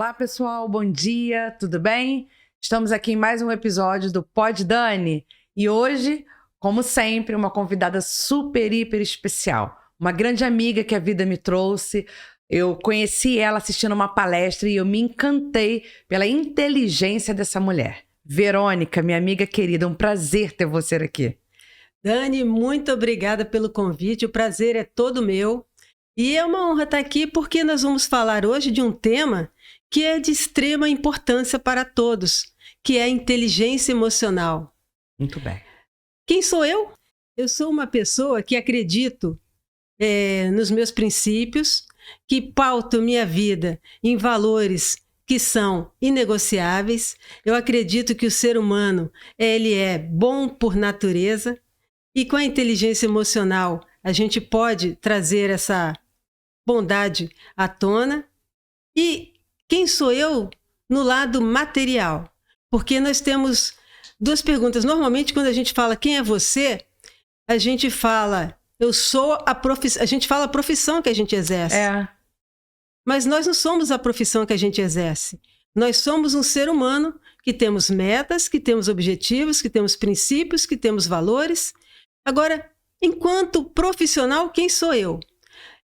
Olá, pessoal, bom dia, tudo bem? Estamos aqui em mais um episódio do Pod Dani e hoje, como sempre, uma convidada super, hiper especial. Uma grande amiga que a vida me trouxe. Eu conheci ela assistindo uma palestra e eu me encantei pela inteligência dessa mulher. Verônica, minha amiga querida, um prazer ter você aqui. Dani, muito obrigada pelo convite, o prazer é todo meu. E é uma honra estar aqui porque nós vamos falar hoje de um tema que é de extrema importância para todos, que é a inteligência emocional. Muito bem. Quem sou eu? Eu sou uma pessoa que acredito nos meus princípios, que pauto minha vida em valores que são inegociáveis. Eu acredito que o ser humano ele é bom por natureza e com a inteligência emocional a gente pode trazer essa bondade à tona. E quem sou eu no lado material? Porque nós temos duas perguntas. Normalmente, quando a gente fala quem é você, a gente fala eu sou a profissão. A gente fala a profissão que a gente exerce. Mas nós não somos a profissão que a gente exerce. Nós somos um ser humano que temos metas, que temos objetivos, que temos princípios, que temos valores. Agora, enquanto profissional, quem sou eu?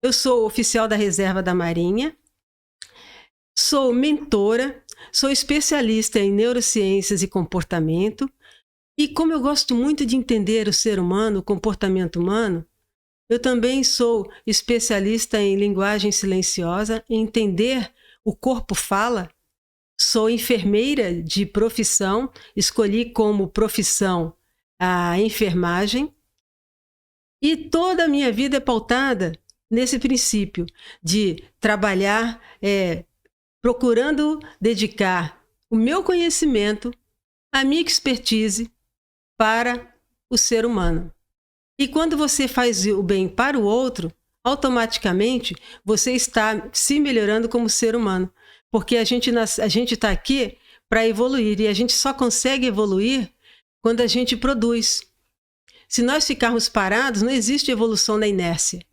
Eu sou oficial da Reserva da Marinha, sou mentora, sou especialista em neurociências e comportamento. E como eu gosto muito de entender o ser humano, o comportamento humano, eu também sou especialista em linguagem silenciosa, em entender o corpo fala. Sou enfermeira de profissão, escolhi como profissão a enfermagem. E toda a minha vida é pautada nesse princípio de trabalhar, procurando dedicar o meu conhecimento, a minha expertise para o ser humano. E quando você faz o bem para o outro, automaticamente você está se melhorando como ser humano. Porque a gente está aqui para evoluir e a gente só consegue evoluir quando a gente produz. Se nós ficarmos parados, não existe evolução na inércia.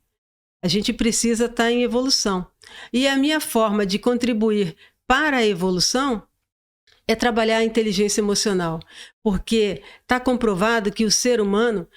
A gente precisa estar em evolução. E a minha forma de contribuir para a evolução é trabalhar a inteligência emocional. Porque está comprovado que o ser humano,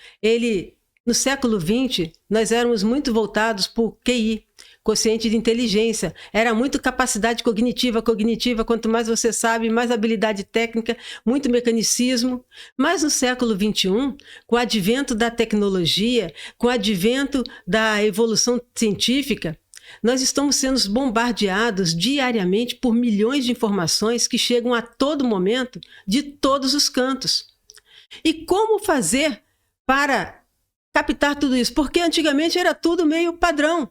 no século XX, nós éramos muito voltados para o QI, quociente de inteligência. Era muito capacidade cognitiva. Quanto mais você sabe, mais habilidade técnica, muito mecanicismo. Mas no século XXI, com o advento da tecnologia, com o advento da evolução científica, nós estamos sendo bombardeados diariamente por milhões de informações que chegam a todo momento, de todos os cantos. E como fazer para captar tudo isso? Porque antigamente era tudo meio padrão.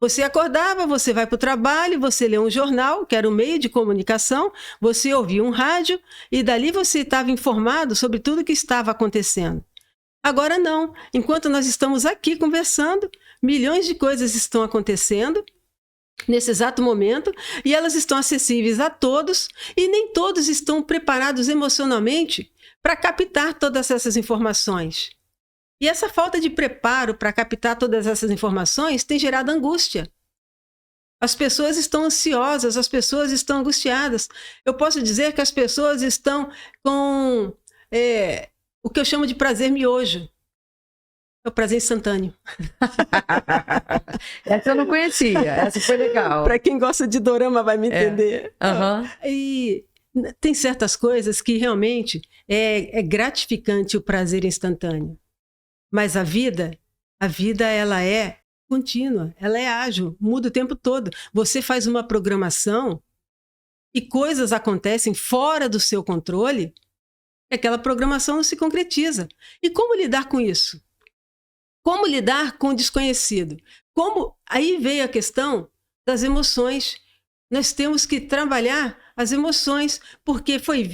Você acordava, você vai para o trabalho, você lê um jornal, que era o meio de comunicação, você ouvia um rádio e dali você estava informado sobre tudo que estava acontecendo. Agora não. Enquanto nós estamos aqui conversando, milhões de coisas estão acontecendo nesse exato momento e elas estão acessíveis a todos e nem todos estão preparados emocionalmente para captar todas essas informações. E essa falta de preparo para captar todas essas informações tem gerado angústia. As pessoas estão ansiosas, as pessoas estão angustiadas. Eu posso dizer que as pessoas estão com o que eu chamo de prazer miojo. É o prazer instantâneo. Essa eu não conhecia, essa foi legal. Para quem gosta de dorama vai me entender. E tem certas coisas que realmente é gratificante o prazer instantâneo. Mas a vida ela é contínua, ela é ágil, muda o tempo todo. Você faz uma programação e coisas acontecem fora do seu controle e aquela programação não se concretiza. E como lidar com isso? Como lidar com o desconhecido? Aí veio a questão das emoções. Nós temos que trabalhar as emoções, porque foi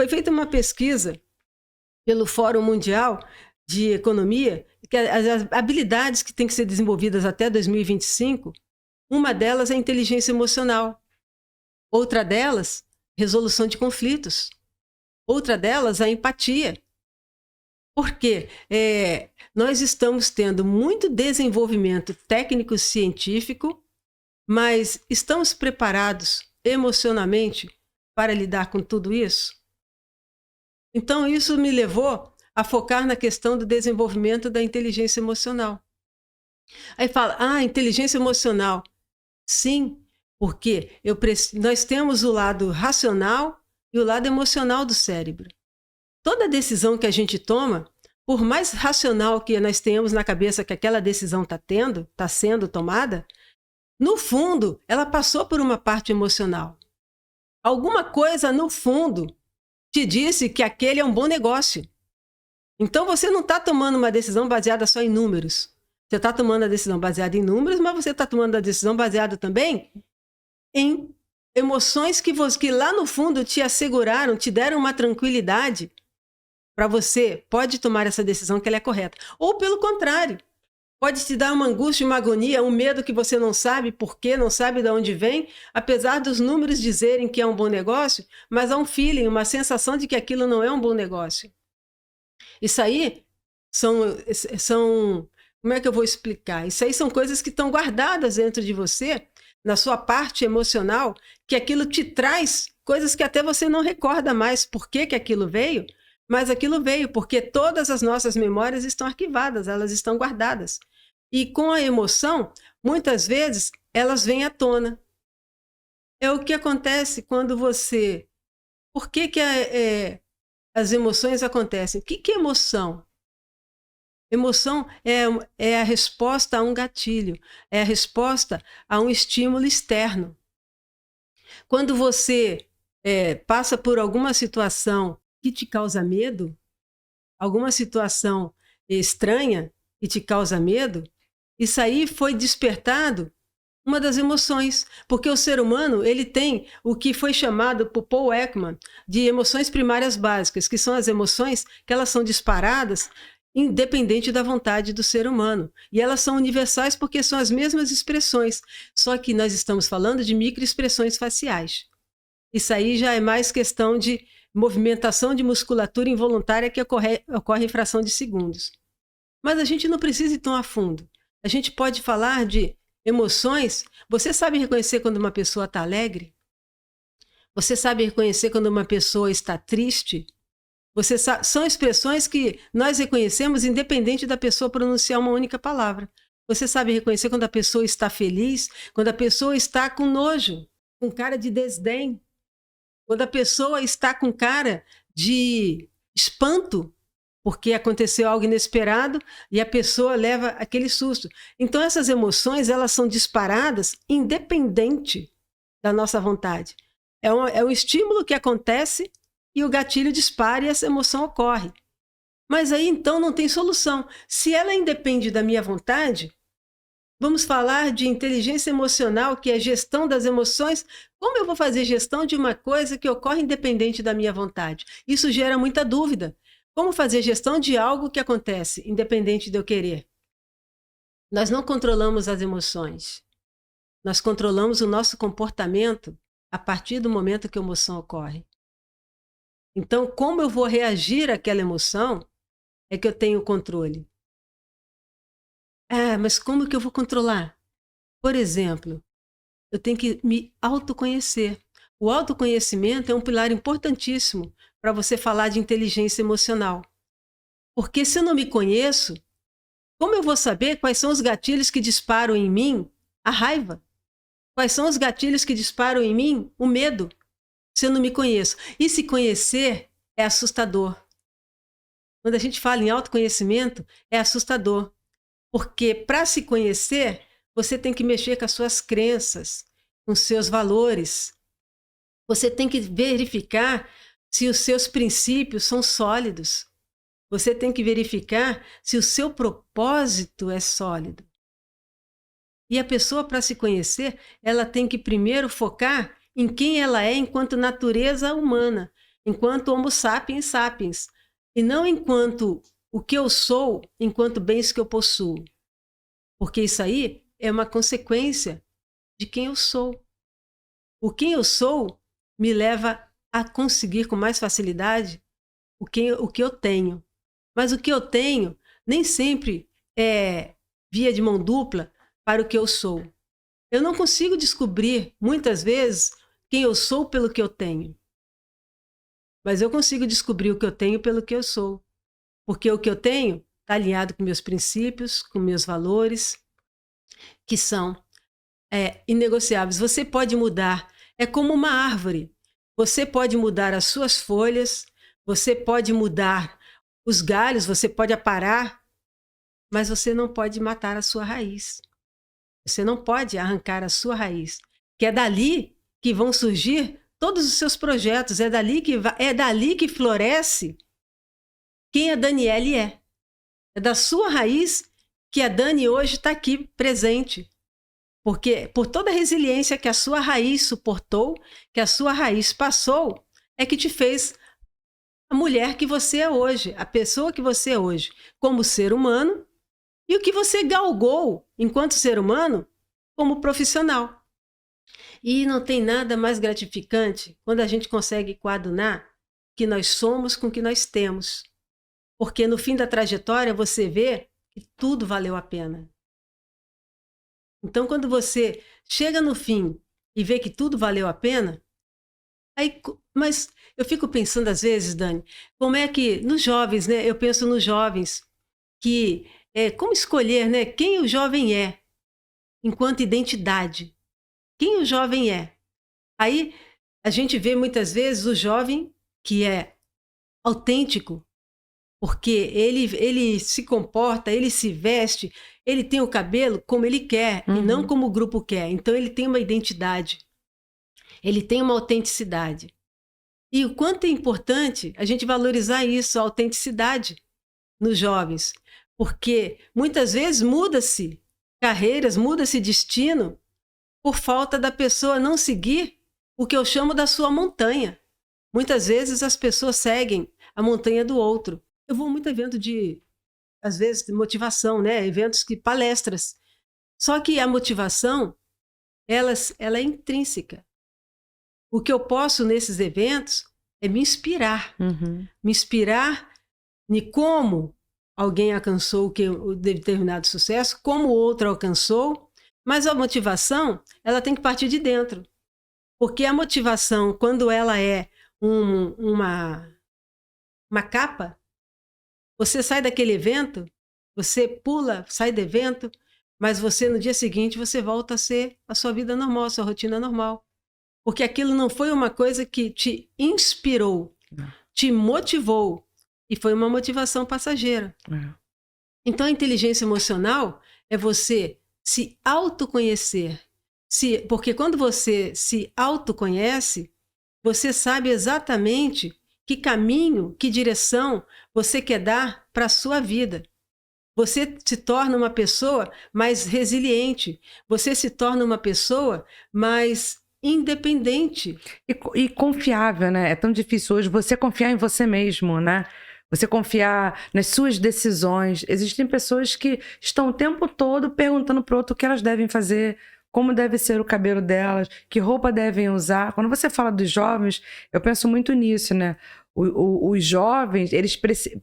feita uma pesquisa pelo Fórum Mundial de Economia, que as habilidades que têm que ser desenvolvidas até 2025, uma delas é a inteligência emocional. Outra delas, resolução de conflitos. Outra delas, a empatia. Porque nós estamos tendo muito desenvolvimento técnico-científico, mas estamos preparados emocionalmente para lidar com tudo isso? Então, isso me levou a focar na questão do desenvolvimento da inteligência emocional. Aí fala, inteligência emocional. Sim, porque nós temos o lado racional e o lado emocional do cérebro. Toda decisão que a gente toma, por mais racional que nós tenhamos na cabeça que aquela decisão está sendo tomada, no fundo, ela passou por uma parte emocional. Alguma coisa, no fundo, te disse que aquele é um bom negócio. Então, você não está tomando uma decisão baseada só em números. Você está tomando a decisão baseada em números, mas você está tomando a decisão baseada também em emoções que lá no fundo te asseguraram, te deram uma tranquilidade para você pode tomar essa decisão que ela é correta. Ou pelo contrário, pode te dar uma angústia, uma agonia, um medo que você não sabe por quê, não sabe de onde vem, apesar dos números dizerem que é um bom negócio, mas há um feeling, uma sensação de que aquilo não é um bom negócio. Isso aí são como é que eu vou explicar? Isso aí são coisas que estão guardadas dentro de você, na sua parte emocional, que aquilo te traz coisas que até você não recorda mais por que aquilo veio, mas aquilo veio porque todas as nossas memórias estão arquivadas, elas estão guardadas. E com a emoção, muitas vezes, elas vêm à tona. É o que acontece quando você... Por que as emoções acontecem? O que é emoção? Emoção é a resposta a um gatilho, é a resposta a um estímulo externo. Quando você passa por alguma situação que te causa medo, alguma situação estranha que te causa medo, isso aí foi despertado uma das emoções, porque o ser humano ele tem o que foi chamado por Paul Ekman de emoções primárias básicas, que são as emoções que elas são disparadas independente da vontade do ser humano. E elas são universais porque são as mesmas expressões, só que nós estamos falando de microexpressões faciais. Isso aí já é mais questão de movimentação de musculatura involuntária que ocorre em fração de segundos. Mas a gente não precisa ir tão a fundo. A gente pode falar de emoções. Você sabe reconhecer quando uma pessoa está alegre? Você sabe reconhecer quando uma pessoa está triste? São expressões que nós reconhecemos independente da pessoa pronunciar uma única palavra. Você sabe reconhecer quando a pessoa está feliz, quando a pessoa está com nojo, com cara de desdém, quando a pessoa está com cara de espanto, porque aconteceu algo inesperado e a pessoa leva aquele susto. Então essas emoções elas são disparadas independente da nossa vontade. É um estímulo que acontece e o gatilho dispara e essa emoção ocorre. Mas aí então não tem solução. Se ela independe da minha vontade, vamos falar de inteligência emocional, que é gestão das emoções. Como eu vou fazer gestão de uma coisa que ocorre independente da minha vontade? Isso gera muita dúvida. Como fazer gestão de algo que acontece independente de eu querer? Nós não controlamos as emoções. Nós controlamos o nosso comportamento a partir do momento que a emoção ocorre. Então, como eu vou reagir àquela emoção é que eu tenho controle. Mas como que eu vou controlar? Por exemplo, eu tenho que me autoconhecer. O autoconhecimento é um pilar importantíssimo para você falar de inteligência emocional. Porque se eu não me conheço, como eu vou saber quais são os gatilhos que disparam em mim a raiva? Quais são os gatilhos que disparam em mim o medo? Se eu não me conheço. E se conhecer é assustador. Quando a gente fala em autoconhecimento, é assustador. Porque para se conhecer, você tem que mexer com as suas crenças, com os seus valores. Você tem que verificar se os seus princípios são sólidos. Você tem que verificar se o seu propósito é sólido. E a pessoa, para se conhecer, ela tem que primeiro focar em quem ela é enquanto natureza humana, enquanto Homo sapiens sapiens, e não enquanto o que eu sou, enquanto bens que eu possuo. Porque isso aí é uma consequência de quem eu sou. O quem eu sou me leva a conseguir com mais facilidade o que eu tenho. Mas o que eu tenho nem sempre é via de mão dupla para o que eu sou. Eu não consigo descobrir, muitas vezes, quem eu sou pelo que eu tenho. Mas eu consigo descobrir o que eu tenho pelo que eu sou. Porque o que eu tenho está alinhado com meus princípios, com meus valores, que são inegociáveis. Você pode mudar. É como uma árvore. Você pode mudar as suas folhas, você pode mudar os galhos, você pode aparar, mas você não pode matar a sua raiz. Você não pode arrancar a sua raiz, que é dali que vão surgir todos os seus projetos, é dali que floresce quem a Daniele é. É da sua raiz que a Dani hoje está aqui presente. Porque por toda a resiliência que a sua raiz suportou, que a sua raiz passou, é que te fez a mulher que você é hoje, a pessoa que você é hoje, como ser humano, e o que você galgou enquanto ser humano como profissional. E não tem nada mais gratificante quando a gente consegue coadunar que nós somos com o que nós temos. Porque no fim da trajetória você vê que tudo valeu a pena. Então, quando você chega no fim e vê que tudo valeu a pena, mas eu fico pensando às vezes, Dani, como é que nos jovens, né? Eu penso nos jovens que como escolher, né? Quem o jovem é enquanto identidade? Quem o jovem é? Aí a gente vê muitas vezes o jovem que é autêntico, porque ele se comporta, ele se veste, ele tem o cabelo como ele quer e não como o grupo quer. Então ele tem uma identidade, ele tem uma autenticidade. E o quanto é importante a gente valorizar isso, a autenticidade nos jovens, porque muitas vezes muda-se carreiras, muda-se destino por falta da pessoa não seguir o que eu chamo da sua montanha. Muitas vezes as pessoas seguem a montanha do outro. Eu vou muito a evento às vezes, de motivação, né? Eventos palestras. Só que a motivação, ela é intrínseca. O que eu posso nesses eventos é me inspirar. Me inspirar em como alguém alcançou o determinado sucesso, como o outro alcançou. Mas a motivação, ela tem que partir de dentro. Porque a motivação, quando ela é uma capa, você sai daquele evento, você pula, sai do evento, mas você no dia seguinte você volta a ser a sua vida normal, a sua rotina normal. Porque aquilo não foi uma coisa que te inspirou, te motivou, e foi uma motivação passageira. Então a inteligência emocional é você se autoconhecer. Porque quando você se autoconhece, você sabe exatamente que caminho, que direção você quer dar para a sua vida. Você se torna uma pessoa mais resiliente, você se torna uma pessoa mais independente. E confiável, né? É tão difícil hoje você confiar em você mesmo, né? Você confiar nas suas decisões. Existem pessoas que estão o tempo todo perguntando para o outro o que elas devem fazer, como deve ser o cabelo delas, que roupa devem usar. Quando você fala dos jovens, eu penso muito nisso, né? Os jovens, eles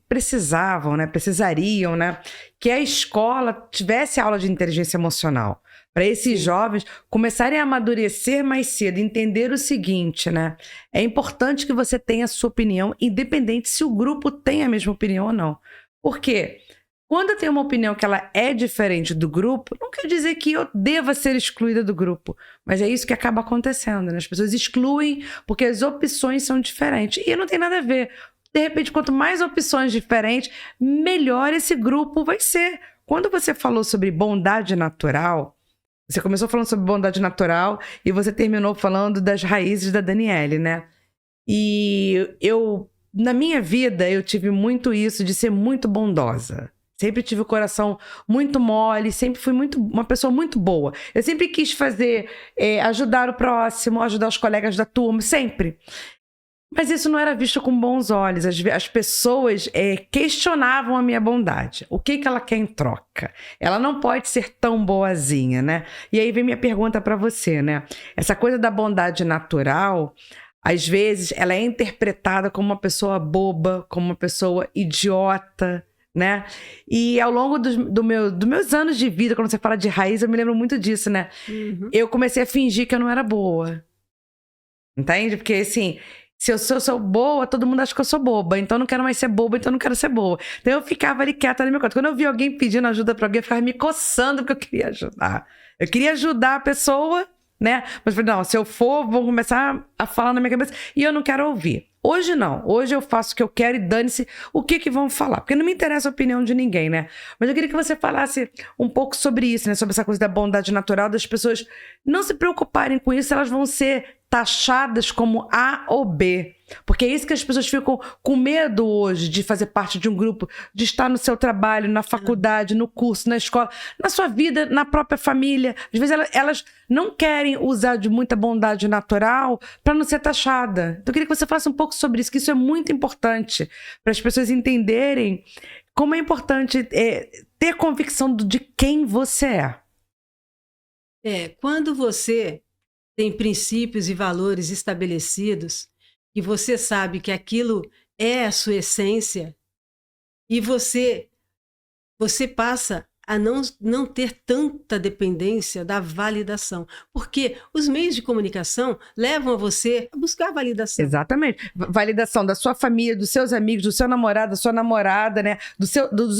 precisavam, né? Precisariam, né? Que a escola tivesse aula de inteligência emocional. Para esses jovens começarem a amadurecer mais cedo, entender o seguinte, né? É importante que você tenha a sua opinião, independente se o grupo tem a mesma opinião ou não. Por quê? Quando eu tenho uma opinião que ela é diferente do grupo, não quer dizer que eu deva ser excluída do grupo. Mas é isso que acaba acontecendo, né? As pessoas excluem porque as opções são diferentes. E não tem nada a ver. De repente, quanto mais opções diferentes, melhor esse grupo vai ser. Quando você falou sobre bondade natural, você começou falando sobre bondade natural e você terminou falando das raízes da Daniele, né? E na minha vida, eu tive muito isso de ser muito bondosa. Sempre tive o coração muito mole, sempre fui uma pessoa muito boa. Eu sempre quis fazer, ajudar o próximo, ajudar os colegas da turma, sempre. Mas isso não era visto com bons olhos. As pessoas questionavam a minha bondade. O que ela quer em troca? Ela não pode ser tão boazinha, né? E aí vem minha pergunta para você, né? Essa coisa da bondade natural, às vezes, ela é interpretada como uma pessoa boba, como uma pessoa idiota, né? E ao longo dos meus anos de vida, quando você fala de raiz, eu me lembro muito disso, né? Eu comecei a fingir que eu não era boa. Entende? Porque, assim, se eu sou boa, todo mundo acha que eu sou boba. Então eu não quero mais ser boba, então eu não quero ser boa. Então eu ficava ali quieta na minha conta. Quando eu via alguém pedindo ajuda pra alguém, eu ficava me coçando porque eu queria ajudar. Eu queria ajudar a pessoa, né? Mas eu falei, não, se eu for, vou começar a falar na minha cabeça. E eu não quero ouvir. Hoje não. Hoje eu faço o que eu quero e dane-se o que vão falar. Porque não me interessa a opinião de ninguém, né? Mas eu queria que você falasse um pouco sobre isso, né? Sobre essa coisa da bondade natural, das pessoas não se preocuparem com isso, elas vão ser taxadas como A ou B. Porque é isso que as pessoas ficam com medo hoje de fazer parte de um grupo, de estar no seu trabalho, na faculdade, no curso, na escola, na sua vida, na própria família. Às vezes elas não querem usar de muita bondade natural para não ser taxada. Então eu queria que você falasse um pouco sobre isso, que isso é muito importante para as pessoas entenderem como é importante ter convicção de quem você é. Quando você tem princípios e valores estabelecidos, e você sabe que aquilo é a sua essência, e você passa a não ter tanta dependência da validação. Porque os meios de comunicação levam a você a buscar validação. Exatamente. Validação da sua família, dos seus amigos, do seu namorado, da sua namorada, né? Dos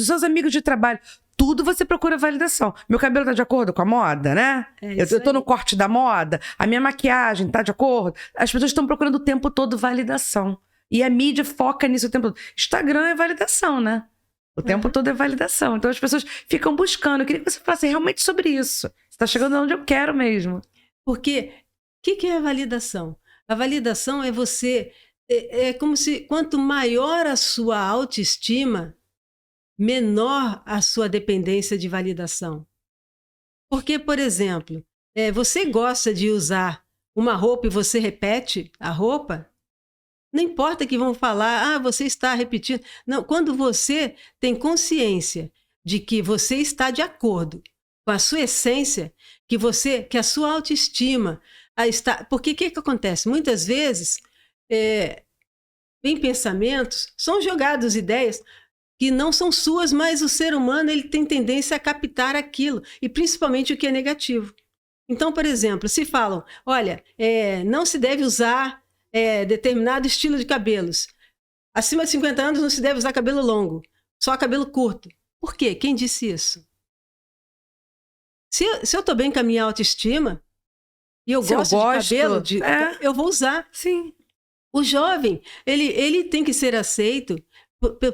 seus amigos de trabalho. Tudo você procura validação. Meu cabelo tá de acordo com a moda, né? Eu tô no corte da moda. A minha maquiagem tá de acordo. As pessoas estão procurando o tempo todo validação. E a mídia foca nisso o tempo todo. Instagram é validação, né? O tempo todo é validação. Então as pessoas ficam buscando. Eu queria que você falasse realmente sobre isso. Você tá chegando onde eu quero mesmo. Porque o que é a validação? A validação é você... É como se quanto maior a sua autoestima, menor a sua dependência de validação. Porque, por exemplo, você gosta de usar uma roupa e você repete a roupa, não importa que vão falar, você está repetindo. Não, quando você tem consciência de que você está de acordo com a sua essência, que a sua autoestima está... Porque o que acontece? Muitas vezes, em pensamentos, são jogados ideias que não são suas, mas o ser humano ele tem tendência a captar aquilo, e principalmente o que é negativo. Então, por exemplo, se falam, olha, não se deve usar determinado estilo de cabelos. Acima de 50 anos não se deve usar cabelo longo, só cabelo curto. Por quê? Quem disse isso? Se eu estou bem com a minha autoestima, e eu gosto de cabelo, eu vou usar. Sim. O jovem, ele tem que ser aceito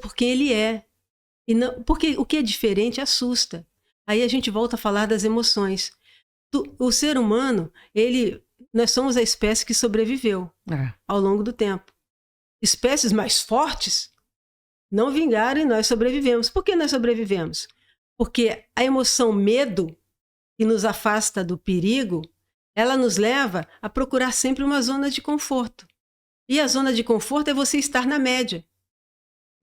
por quem ele é. E não, porque o que é diferente assusta. Aí a gente volta a falar das emoções. O ser humano, nós somos a espécie que sobreviveu ao longo do tempo. Espécies mais fortes não vingaram e nós sobrevivemos. Por que nós sobrevivemos? Porque a emoção medo, que nos afasta do perigo, ela nos leva a procurar sempre uma zona de conforto. E a zona de conforto é você estar na média.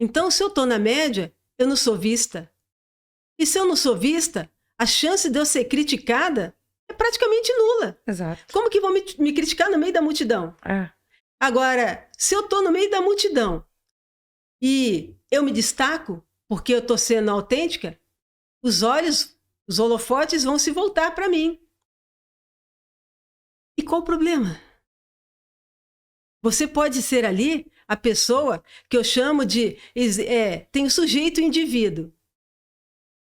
Então, se eu estou na média, eu não sou vista. E se eu não sou vista, a chance de eu ser criticada é praticamente nula. Exato. Como que vão me criticar no meio da multidão? Agora, se eu estou no meio da multidão e eu me destaco porque eu estou sendo autêntica, os holofotes vão se voltar para mim. E qual o problema? Você pode ser ali a pessoa que eu chamo de... tem o sujeito e o indivíduo.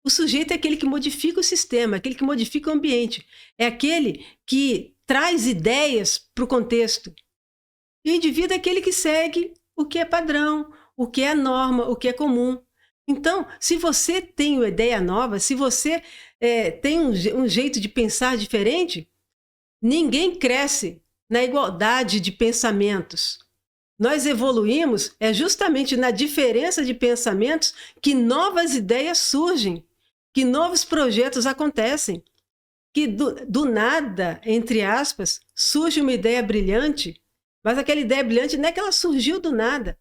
O sujeito é aquele que modifica o sistema, aquele que modifica o ambiente. É aquele que traz ideias para o contexto. E o indivíduo é aquele que segue o que é padrão, o que é a norma, o que é comum. Então, se você tem uma ideia nova, se você tem um jeito de pensar diferente, ninguém cresce na igualdade de pensamentos. Nós evoluímos justamente na diferença de pensamentos que novas ideias surgem, que novos projetos acontecem, que do nada, entre aspas, surge uma ideia brilhante, mas aquela ideia brilhante não é que ela surgiu do nada.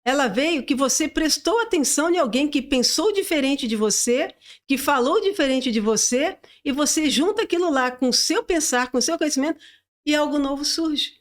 Ela veio que você prestou atenção em alguém que pensou diferente de você, que falou diferente de você, e você junta aquilo lá com o seu pensar, com o seu conhecimento, e algo novo surge.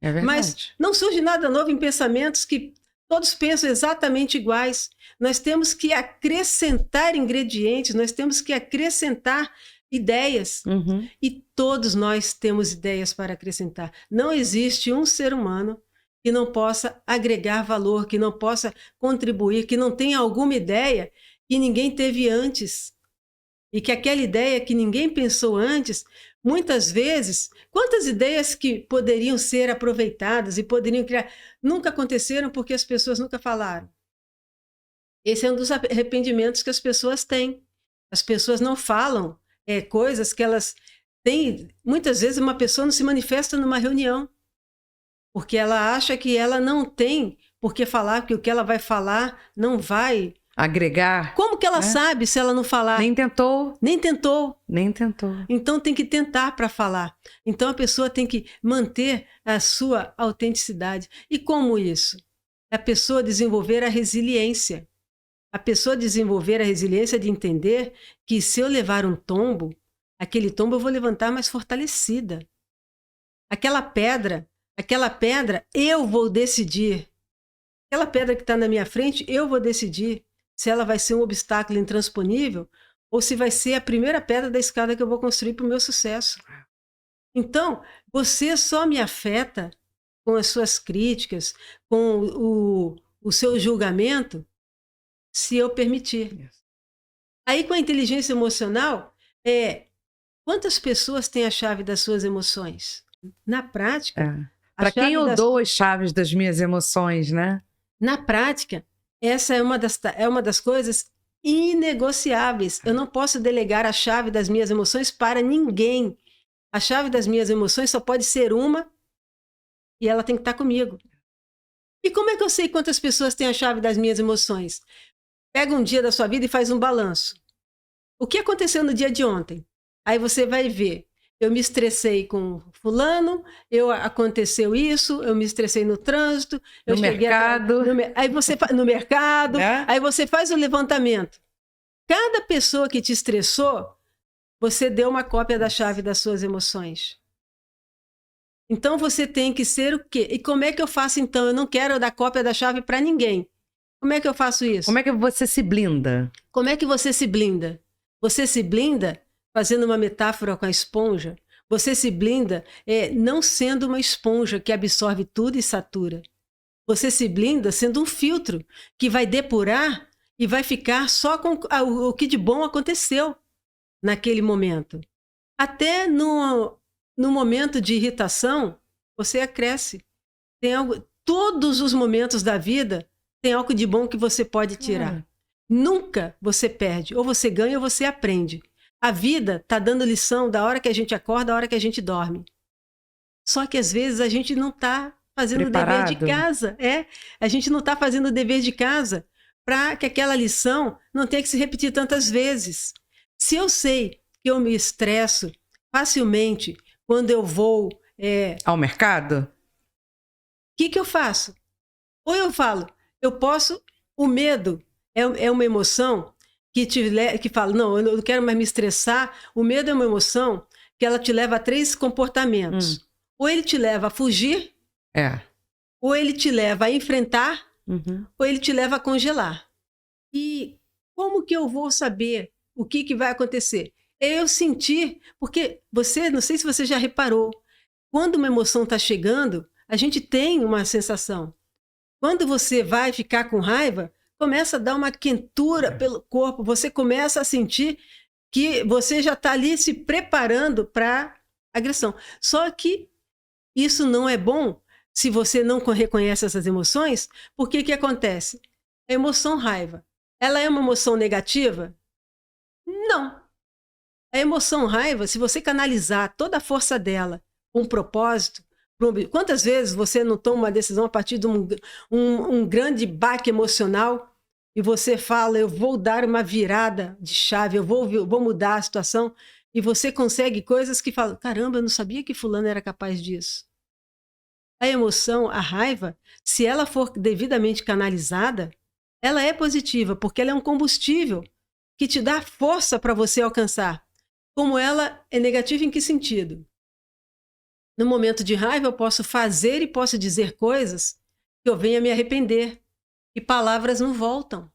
É verdade. Mas não surge nada novo em pensamentos que todos pensam exatamente iguais. Nós temos que acrescentar ingredientes, nós temos que acrescentar ideias. Uhum. E todos nós temos ideias para acrescentar. Não existe um ser humano que não possa agregar valor, que não possa contribuir, que não tenha alguma ideia que ninguém teve antes. E que aquela ideia que ninguém pensou antes, muitas vezes, quantas ideias que poderiam ser aproveitadas e poderiam criar, nunca aconteceram porque as pessoas nunca falaram. Esse é um dos arrependimentos que as pessoas têm. As pessoas não falam coisas que elas têm. Muitas vezes uma pessoa não se manifesta numa reunião, porque ela acha que ela não tem por que falar, que o que ela vai falar não vai agregar. Como que ela né? sabe se ela não falar? Nem tentou. Nem tentou. Nem tentou. Então tem que tentar para falar. Então a pessoa tem que manter a sua autenticidade. E como isso? A pessoa desenvolver a resiliência. A pessoa desenvolver a resiliência de entender que se eu levar um tombo, aquele tombo eu vou levantar mais fortalecida. Aquela pedra, eu vou decidir. Aquela pedra que está na minha frente, eu vou decidir se ela vai ser um obstáculo intransponível ou se vai ser a primeira pedra da escada que eu vou construir para o meu sucesso. Então, você só me afeta com as suas críticas, com o seu julgamento, se eu permitir. Aí, com a inteligência emocional, quantas pessoas têm a chave das suas emoções? Na prática... Para quem eu dou as chaves das minhas emoções, né? Na prática, essa é uma das coisas inegociáveis. Eu não posso delegar a chave das minhas emoções para ninguém. A chave das minhas emoções só pode ser uma e ela tem que estar comigo. E como é que eu sei quantas pessoas têm a chave das minhas emoções? Pega um dia da sua vida e faz um balanço. O que aconteceu no dia de ontem? Aí você vai ver. Eu me estressei com fulano, aconteceu isso, eu me estressei no trânsito, eu no cheguei mercado. Aí você no mercado, É? Aí você faz o levantamento. Cada pessoa que te estressou, você deu uma cópia da chave das suas emoções. Então você tem que ser o quê? E como é que eu faço então? Eu não quero dar cópia da chave para ninguém. Como é que eu faço isso? Como é que você se blinda? Como é que você se blinda? Você se blinda fazendo uma metáfora com a esponja. Você se blinda não sendo uma esponja que absorve tudo e satura. Você se blinda sendo um filtro que vai depurar e vai ficar só com o que de bom aconteceu naquele momento. Até no momento de irritação, você acresce. Todos os momentos da vida tem algo de bom que você pode tirar. Nunca você perde. Ou você ganha ou você aprende. A vida está dando lição da hora que a gente acorda, da hora que a gente dorme. Só que às vezes a gente não está fazendo o dever de casa. A gente não está fazendo o dever de casa para que aquela lição não tenha que se repetir tantas vezes. Se eu sei que eu me estresso facilmente quando eu vou... ao mercado? O que eu faço? Ou eu falo, eu posso... O medo é uma emoção... que fala, não, eu não quero mais me estressar. O medo é uma emoção que ela te leva a 3 comportamentos. Ou ele te leva a fugir, ou ele te leva a enfrentar, ou ele te leva a congelar. E como que eu vou saber o que vai acontecer? É eu sentir, porque não sei se você já reparou, quando uma emoção está chegando, a gente tem uma sensação. Quando você vai ficar com raiva, começa a dar uma quentura pelo corpo, você começa a sentir que você já está ali se preparando para agressão. Só que isso não é bom se você não reconhece essas emoções, porque o que acontece? A emoção raiva, ela é uma emoção negativa? Não. A emoção raiva, se você canalizar toda a força dela com um propósito, quantas vezes você não toma uma decisão a partir de um grande baque emocional e você fala, eu vou dar uma virada de chave, eu vou mudar a situação, e você consegue coisas que falam, caramba, eu não sabia que fulano era capaz disso. A emoção, a raiva, se ela for devidamente canalizada, ela é positiva, porque ela é um combustível que te dá força para você alcançar. Como ela é negativa em que sentido? No momento de raiva, eu posso fazer e posso dizer coisas que eu venha me arrepender. E palavras não voltam.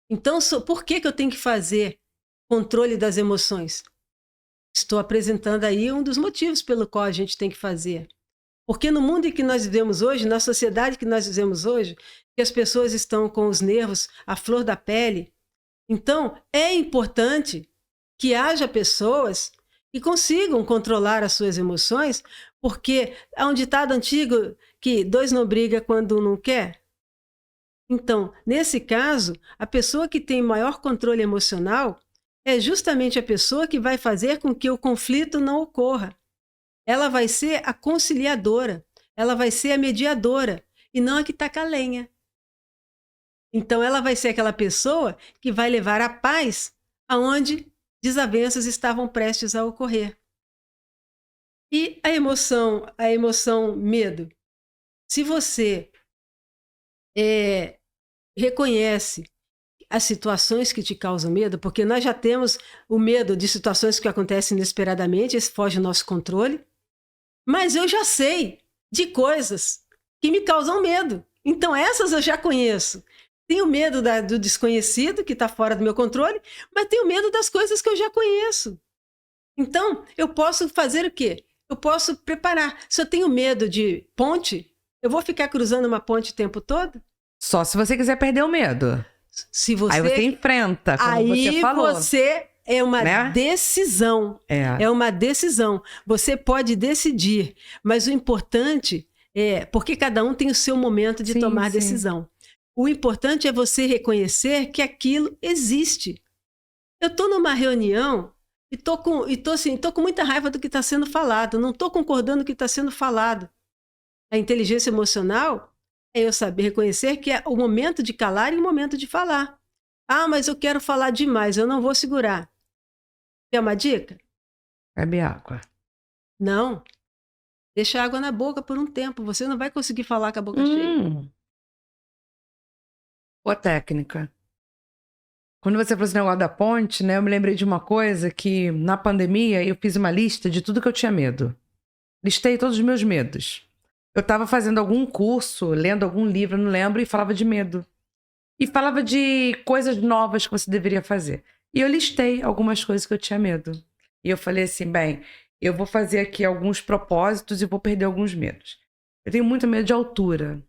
Então, por que eu tenho que fazer controle das emoções. Estou apresentando aí um dos motivos pelo qual a gente tem que fazer. Porque no mundo em que nós vivemos hoje, na sociedade que nós vivemos hoje, que as pessoas estão com os nervos à flor da pele, então é importante que haja pessoas que consigam controlar as suas emoções, porque há um ditado antigo que dois não brigam quando um não quer. Então, nesse caso, a pessoa que tem maior controle emocional é justamente a pessoa que vai fazer com que o conflito não ocorra. Ela vai ser a conciliadora, ela vai ser a mediadora, e não a que taca a lenha. Então, ela vai ser aquela pessoa que vai levar a paz aonde desavenças estavam prestes a ocorrer. E a emoção medo. Se você reconhece as situações que te causam medo, porque nós já temos o medo de situações que acontecem inesperadamente, esse foge do nosso controle, mas eu já sei de coisas que me causam medo. Então essas eu já conheço. Tenho medo do desconhecido, que está fora do meu controle, mas tenho medo das coisas que eu já conheço. Então, eu posso fazer o quê? Eu posso preparar. Se eu tenho medo de ponte, eu vou ficar cruzando uma ponte o tempo todo? Só se você quiser perder o medo. Se você... Aí você enfrenta, como aí você falou. Você é uma decisão. É uma decisão. Você pode decidir, mas o importante é... Porque cada um tem o seu momento de tomar decisão. O importante é você reconhecer que aquilo existe. Eu estou numa reunião e tô com muita raiva do que está sendo falado. Não estou concordando com o que está sendo falado. A inteligência emocional é eu saber reconhecer que é o momento de calar e o momento de falar. Ah, mas eu quero falar demais, eu não vou segurar. Quer uma dica? Bebe água. Não. Deixa água na boca por um tempo. Você não vai conseguir falar com a boca cheia. Boa técnica. Quando você falou esse negócio da ponte, né, eu me lembrei de uma coisa que, na pandemia, eu fiz uma lista de tudo que eu tinha medo. Listei todos os meus medos. Eu estava fazendo algum curso, lendo algum livro, não lembro, e falava de medo. E falava de coisas novas que você deveria fazer. E eu listei algumas coisas que eu tinha medo. E eu falei assim, bem, eu vou fazer aqui alguns propósitos e vou perder alguns medos. Eu tenho muito medo de altura.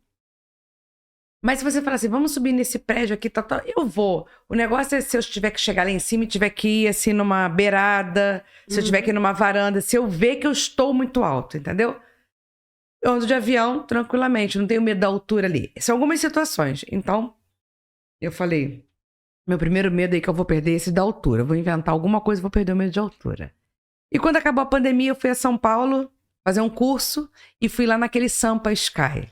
Mas se você falar assim, vamos subir nesse prédio aqui, eu vou. O negócio é se eu tiver que chegar lá em cima e tiver que ir assim numa beirada, se eu tiver que ir numa varanda, se eu ver que eu estou muito alto, entendeu? Eu ando de avião tranquilamente, não tenho medo da altura ali. São algumas situações. Então, eu falei, meu primeiro medo aí que eu vou perder é esse da altura. Eu vou inventar alguma coisa e vou perder o medo de altura. E quando acabou a pandemia, eu fui a São Paulo fazer um curso e fui lá naquele Sampa Sky.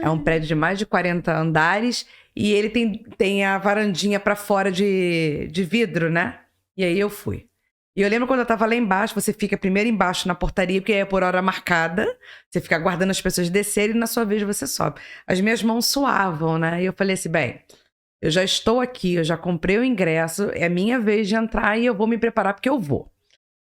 É um prédio de mais de 40 andares e ele tem a varandinha pra fora de vidro, né? E aí eu fui. E eu lembro quando eu tava lá embaixo, você fica primeiro embaixo na portaria, porque é por hora marcada, você fica aguardando as pessoas descerem e na sua vez você sobe. As minhas mãos suavam, né? E eu falei assim, bem, eu já estou aqui, eu já comprei o ingresso, é a minha vez de entrar e eu vou me preparar porque eu vou.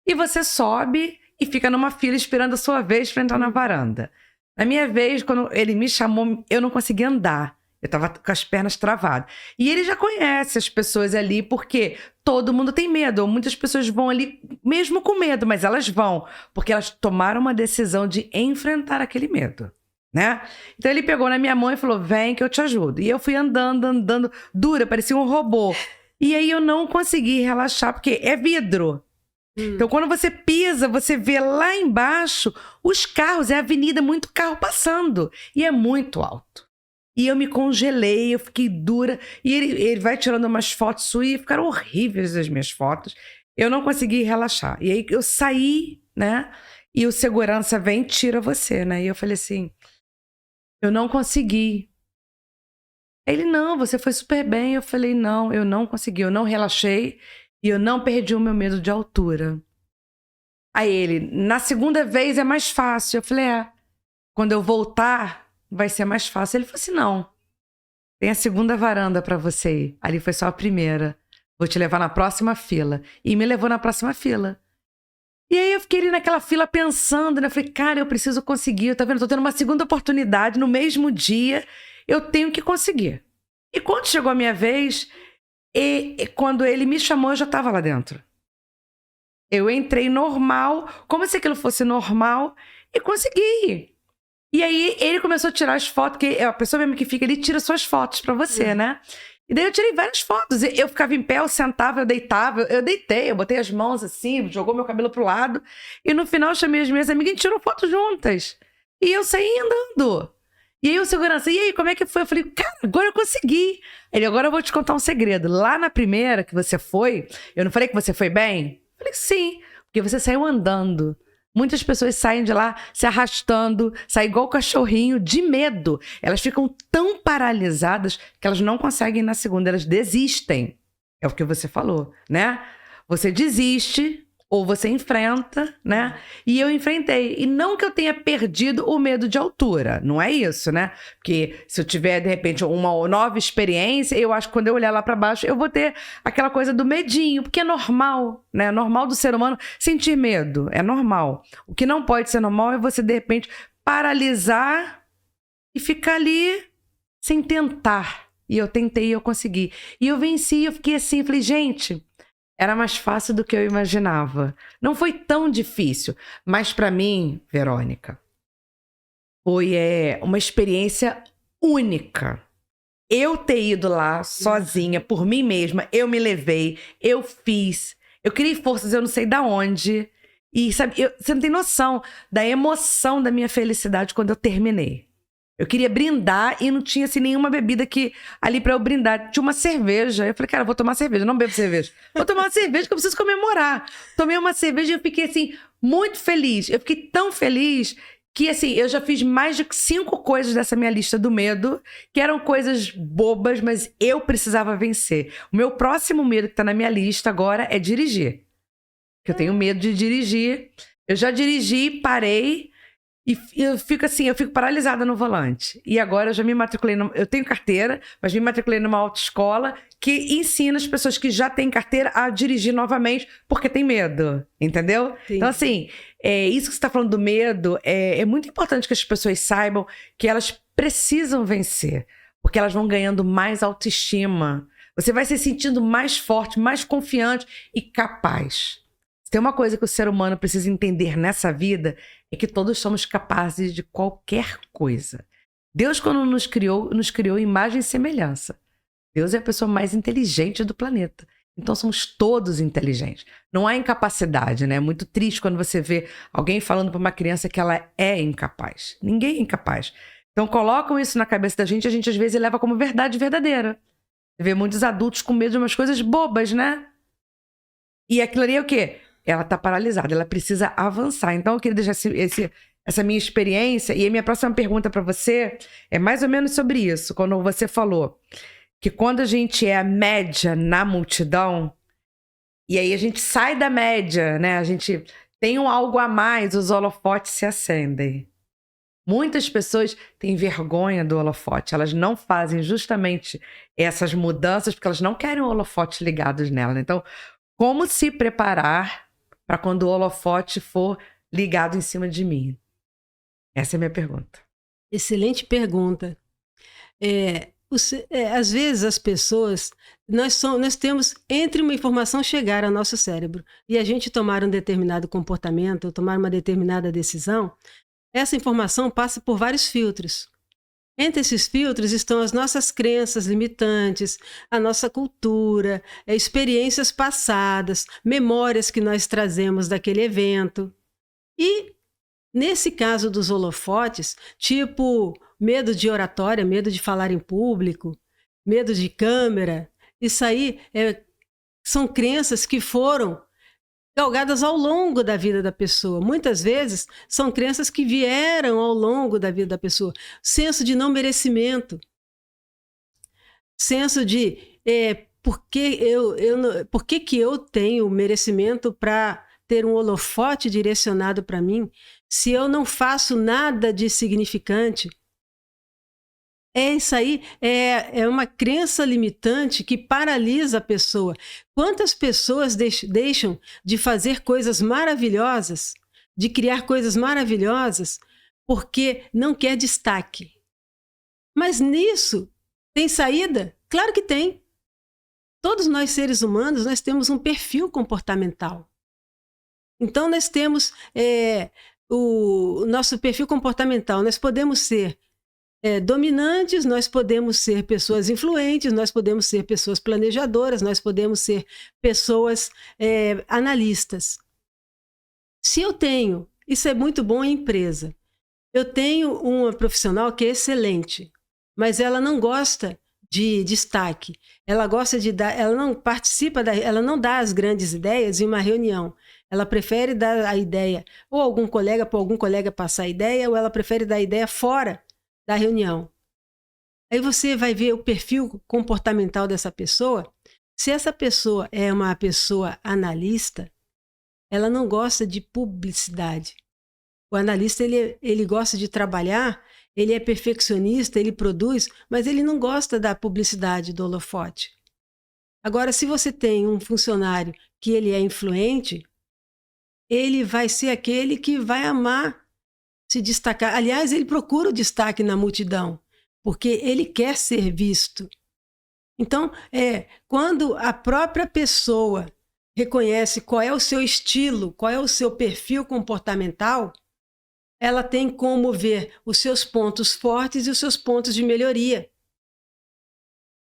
E você sobe e fica numa fila esperando a sua vez pra entrar na varanda. Na minha vez, quando ele me chamou, eu não conseguia andar. Eu tava com as pernas travadas. E ele já conhece as pessoas ali, porque todo mundo tem medo. Muitas pessoas vão ali mesmo com medo, mas elas vão. Porque elas tomaram uma decisão de enfrentar aquele medo, né? Então ele pegou na minha mão e falou, vem que eu te ajudo. E eu fui andando, dura, parecia um robô. E aí eu não consegui relaxar, porque é vidro. Então, quando você pisa, você vê lá embaixo os carros, é a avenida, muito carro passando. E é muito alto. E eu me congelei, eu fiquei dura. E ele vai tirando umas fotos suas e ficaram horríveis as minhas fotos. Eu não consegui relaxar. E aí eu saí, né? E o segurança vem e tira você, né? E eu falei assim, eu não consegui. Ele, não, você foi super bem. Eu falei, não, eu não consegui, eu não relaxei. E eu não perdi o meu medo de altura. Aí ele, na segunda vez é mais fácil. Eu falei, quando eu voltar, vai ser mais fácil. Ele falou assim, não, tem a segunda varanda pra você ir. Ali foi só a primeira. Vou te levar na próxima fila. E me levou na próxima fila. E aí eu fiquei ali naquela fila pensando, né? Eu falei, cara, eu preciso conseguir. Tá vendo? Tô tendo uma segunda oportunidade no mesmo dia. Eu tenho que conseguir. E quando chegou a minha vez... E quando ele me chamou, eu já estava lá dentro. Eu entrei normal, como se aquilo fosse normal, e consegui. E aí ele começou a tirar as fotos, porque a pessoa mesmo que fica ali tira suas fotos pra você, né? E daí eu tirei várias fotos. Eu ficava em pé, eu sentava, eu deitava. Eu deitei, eu botei as mãos assim, jogou meu cabelo pro lado. E no final eu chamei as minhas amigas e a gente tirou foto juntas. E eu saí andando. E aí o segurança, e aí, como é que foi? Eu falei, cara, agora eu consegui. Ele, agora eu vou te contar um segredo. Lá na primeira que você foi, eu não falei que você foi bem? Eu falei, sim, porque você saiu andando. Muitas pessoas saem de lá se arrastando, saem igual cachorrinho, de medo. Elas ficam tão paralisadas que elas não conseguem ir na segunda, elas desistem. É o que você falou, né? Você desiste ou você enfrenta, né? E eu enfrentei. E não que eu tenha perdido o medo de altura, não é isso, né? Porque se eu tiver, de repente, uma nova experiência, eu acho que quando eu olhar lá para baixo, eu vou ter aquela coisa do medinho, porque é normal, né? É normal do ser humano sentir medo, é normal. O que não pode ser normal é você, de repente, paralisar e ficar ali sem tentar. E eu tentei e eu consegui. E eu venci, eu fiquei assim, falei, gente... Era mais fácil do que eu imaginava. Não foi tão difícil. Mas para mim, Verônica, foi uma experiência única. Eu ter ido lá sozinha, por mim mesma, eu me levei, eu fiz. Eu criei forças, eu não sei da onde. E sabe, você não tem noção da emoção da minha felicidade quando eu terminei. Eu queria brindar e não tinha assim, nenhuma bebida ali pra eu brindar. Tinha uma cerveja. Eu falei, cara, eu vou tomar cerveja. Eu não bebo cerveja. Vou tomar uma cerveja que eu preciso comemorar. Tomei uma cerveja e eu fiquei assim, muito feliz. Eu fiquei tão feliz que assim, eu já fiz mais de 5 coisas dessa minha lista do medo, que eram coisas bobas, mas eu precisava vencer. O meu próximo medo que tá na minha lista agora é dirigir. Eu tenho medo de dirigir. Eu já dirigi, parei. E eu fico assim, eu fico paralisada no volante. E agora eu já me matriculei, eu tenho carteira, mas me matriculei numa autoescola que ensina as pessoas que já têm carteira a dirigir novamente porque tem medo, entendeu? Sim. Então assim, isso que você está falando do medo, é muito importante que as pessoas saibam que elas precisam vencer, porque elas vão ganhando mais autoestima. Você vai se sentindo mais forte, mais confiante e capaz. Tem uma coisa que o ser humano precisa entender nessa vida, é que todos somos capazes de qualquer coisa. Deus, quando nos criou imagem e semelhança. Deus é a pessoa mais inteligente do planeta. Então somos todos inteligentes. Não há incapacidade, né? É muito triste quando você vê alguém falando para uma criança que ela é incapaz. Ninguém é incapaz. Então colocam isso na cabeça da gente, a gente às vezes leva como verdade verdadeira. Você vê muitos adultos com medo de umas coisas bobas, né? E aquilo ali é o quê? Ela está paralisada, ela precisa avançar. Então eu queria deixar essa minha experiência. E a minha próxima pergunta para você é mais ou menos sobre isso. Quando você falou que quando a gente é a média na multidão, e aí a gente sai da média, né? A gente tem algo a mais, os holofotes se acendem. Muitas pessoas têm vergonha do holofote. Elas não fazem justamente essas mudanças porque elas não querem o holofote ligados nela. Então, como se preparar para quando o holofote for ligado em cima de mim? Essa é a minha pergunta. Excelente pergunta. Às vezes as pessoas, nós temos, entre uma informação chegar ao nosso cérebro e a gente tomar um determinado comportamento, ou tomar uma determinada decisão, essa informação passa por vários filtros. Entre esses filtros estão as nossas crenças limitantes, a nossa cultura, experiências passadas, memórias que nós trazemos daquele evento. E, nesse caso dos holofotes, tipo medo de oratória, medo de falar em público, medo de câmera, isso aí são crenças que foram galgadas ao longo da vida da pessoa. Muitas vezes são crenças que vieram ao longo da vida da pessoa. Senso de não merecimento. Senso de por que eu tenho merecimento para ter um holofote direcionado para mim se eu não faço nada de significante? Isso aí é uma crença limitante que paralisa a pessoa. Quantas pessoas deixam de fazer coisas maravilhosas, de criar coisas maravilhosas, porque não quer destaque? Mas nisso, tem saída? Claro que tem. todos nós seres humanos, nós temos um perfil comportamental. Então, nós temos o nosso perfil comportamental. Nós podemos ser dominantes, nós podemos ser pessoas influentes, nós podemos ser pessoas planejadoras, nós podemos ser pessoas analistas. Se eu tenho, isso é muito bom em empresa, eu tenho uma profissional que é excelente, mas ela não gosta de destaque, ela gosta de dar, ela não participa, ela não dá as grandes ideias em uma reunião. Ela prefere dar a ideia, ou algum colega, para algum colega passar a ideia, ou ela prefere dar a ideia fora da reunião. Aí você vai ver o perfil comportamental dessa pessoa. Se essa pessoa é uma pessoa analista, ela não gosta de publicidade. O analista, ele gosta de trabalhar, ele é perfeccionista, ele produz, mas ele não gosta da publicidade, do holofote. Agora, se você tem um funcionário que ele é influente, ele vai ser aquele que vai amar se destacar. Aliás, ele procura o destaque na multidão, porque ele quer ser visto. Então, quando a própria pessoa reconhece qual é o seu estilo, qual é o seu perfil comportamental, ela tem como ver os seus pontos fortes e os seus pontos de melhoria.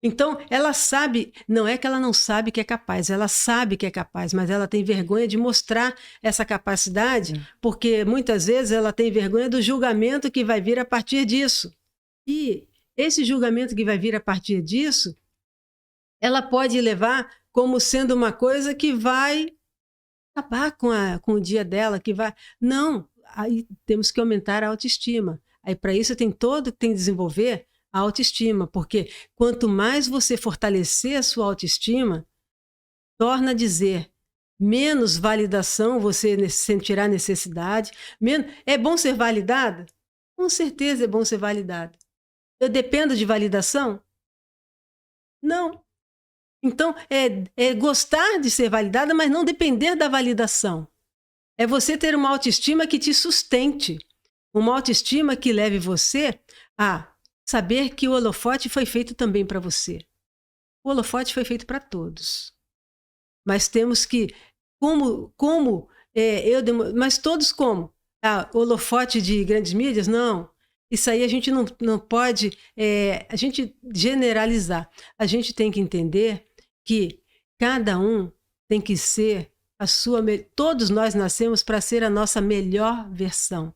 Então, ela sabe, não é que ela não sabe que é capaz, ela sabe que é capaz, mas ela tem vergonha de mostrar essa capacidade, porque muitas vezes ela tem vergonha do julgamento que vai vir a partir disso. E esse julgamento que vai vir a partir disso, ela pode levar como sendo uma coisa que vai acabar com o dia dela, que vai... Não, aí temos que aumentar a autoestima. Aí para isso tem que desenvolver a autoestima, porque quanto mais você fortalecer a sua autoestima, torna a dizer, menos validação você sentirá necessidade. É bom ser validada? Com certeza é bom ser validada. Eu dependo de validação? Não. Então, é gostar de ser validada, mas não depender da validação. É você ter uma autoestima que te sustente, uma autoestima que leve você a saber que o holofote foi feito também para você. O holofote foi feito para todos. Mas temos que... mas todos como? Holofote de grandes mídias? Não. Isso aí a gente não pode a gente generalizar. A gente tem que entender que cada um tem que ser a sua... Todos nós nascemos para ser a nossa melhor versão.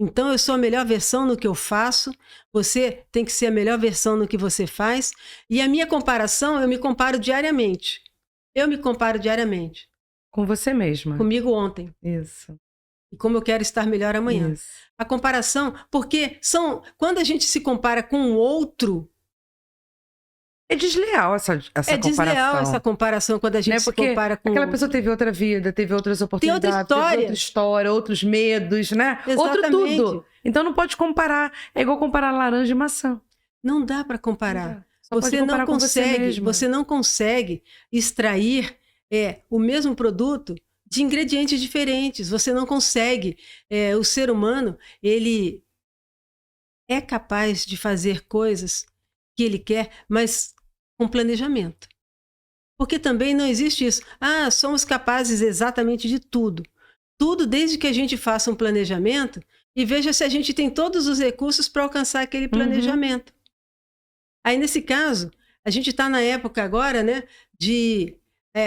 Então, eu sou a melhor versão no que eu faço, você tem que ser a melhor versão no que você faz. E a minha comparação, eu me comparo diariamente. Eu me comparo diariamente. Com você mesma. Comigo ontem. Isso. E como eu quero estar melhor amanhã. Isso. A comparação, porque quando a gente se compara com o outro... É desleal essa comparação. É desleal essa comparação quando a gente se compara com... Aquela pessoa teve outra vida, teve outras oportunidades, tem outra teve outra história, outros medos, né? Exatamente. Outro tudo. Então não pode comparar. É igual comparar laranja e maçã. Não dá para comparar. Você não consegue, você não consegue extrair o mesmo produto de ingredientes diferentes. Você não consegue. O ser humano, ele é capaz de fazer coisas que ele quer, mas com planejamento. Porque também não existe isso. Somos capazes exatamente de tudo. Tudo desde que a gente faça um planejamento e veja se a gente tem todos os recursos para alcançar aquele planejamento. Aí, nesse caso, a gente está na época agora, né,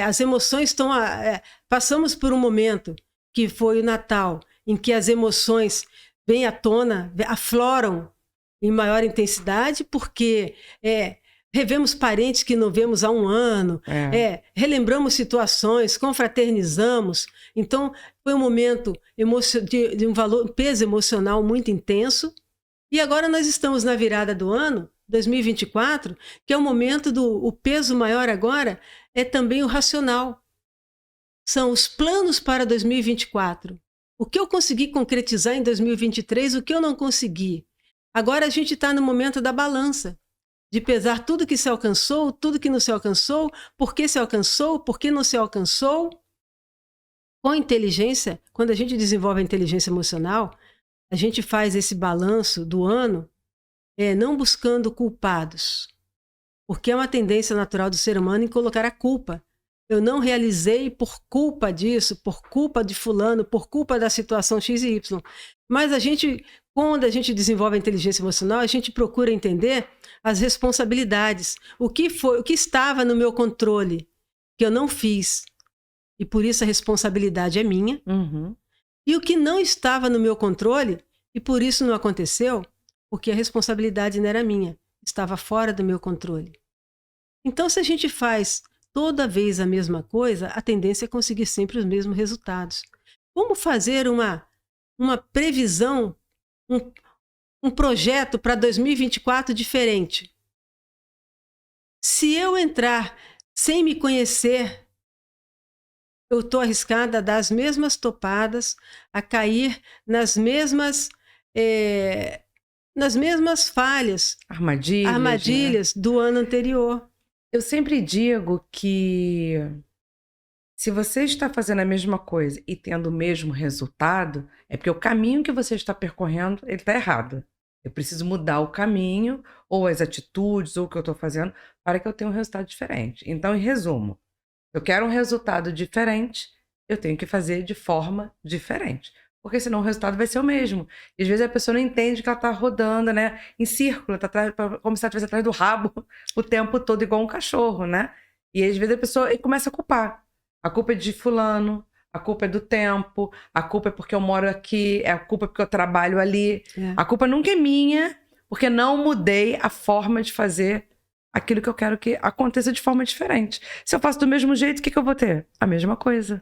as emoções estão... passamos por um momento que foi o Natal, em que as emoções vêm à tona, afloram em maior intensidade, porque revemos parentes que não vemos há um ano, relembramos situações, confraternizamos. Então, foi um momento de um peso emocional muito intenso. E agora nós estamos na virada do ano, 2024, que é o momento o peso maior agora é também o racional. São os planos para 2024. O que eu consegui concretizar em 2023, o que eu não consegui. Agora a gente está no momento da balança, de pesar tudo que se alcançou, tudo que não se alcançou, por que não se alcançou. Com inteligência, quando a gente desenvolve a inteligência emocional, a gente faz esse balanço do ano não buscando culpados, Porque é uma tendência natural do ser humano em colocar a culpa. Eu não realizei por culpa disso, por culpa de fulano, por culpa da situação X e Y. Mas quando a gente desenvolve a inteligência emocional, a gente procura entender as responsabilidades. O que estava no meu controle, que eu não fiz, e por isso a responsabilidade é minha. Uhum. E o que não estava no meu controle, e por isso não aconteceu, porque a responsabilidade não era minha, estava fora do meu controle. Então, se a gente faz toda vez a mesma coisa, a tendência é conseguir sempre os mesmos resultados. Como fazer uma previsão, um projeto para 2024 diferente? Se eu entrar sem me conhecer, eu estou arriscada a dar as mesmas topadas, a cair nas mesmas falhas, Armadilhas, né? do ano anterior. Eu sempre digo que se você está fazendo a mesma coisa e tendo o mesmo resultado, é porque o caminho que você está percorrendo, ele está errado. Eu preciso mudar o caminho, ou as atitudes, ou o que eu estou fazendo, para que eu tenha um resultado diferente. Então, em resumo, eu quero um resultado diferente, eu tenho que fazer de forma diferente. Porque senão o resultado vai ser o mesmo. E às vezes a pessoa não entende que ela está rodando, né, em círculo, como se ela estivesse atrás do rabo o tempo todo, igual um cachorro, né? E às vezes a pessoa começa a culpar. A culpa é de fulano, a culpa é do tempo, a culpa é porque eu moro aqui, a culpa é porque eu trabalho ali. A culpa nunca é minha, porque não mudei a forma de fazer aquilo que eu quero que aconteça de forma diferente. Se eu faço do mesmo jeito, o que eu vou ter? A mesma coisa.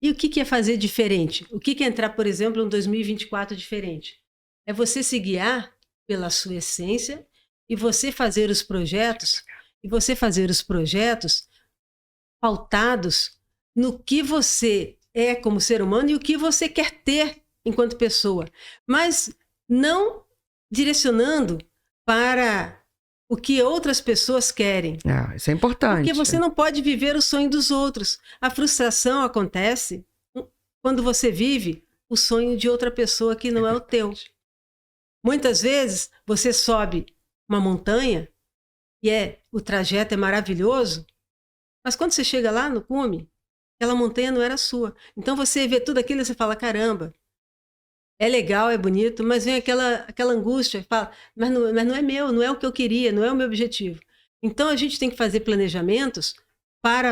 E o que é fazer diferente? O que é entrar, por exemplo, em 2024 diferente? É você se guiar pela sua essência e você fazer os projetos pautados no que você é como ser humano e o que você quer ter enquanto pessoa, mas não direcionando para o que outras pessoas querem. Isso é importante. Porque você não pode viver o sonho dos outros. A frustração acontece quando você vive o sonho de outra pessoa que não é o teu. Muitas vezes você sobe uma montanha e o trajeto é maravilhoso, mas quando você chega lá no cume, aquela montanha não era sua. Então você vê tudo aquilo e você fala, caramba, é legal, é bonito, mas vem aquela angústia, fala, mas não é meu, não é o que eu queria, não é o meu objetivo. Então a gente tem que fazer planejamentos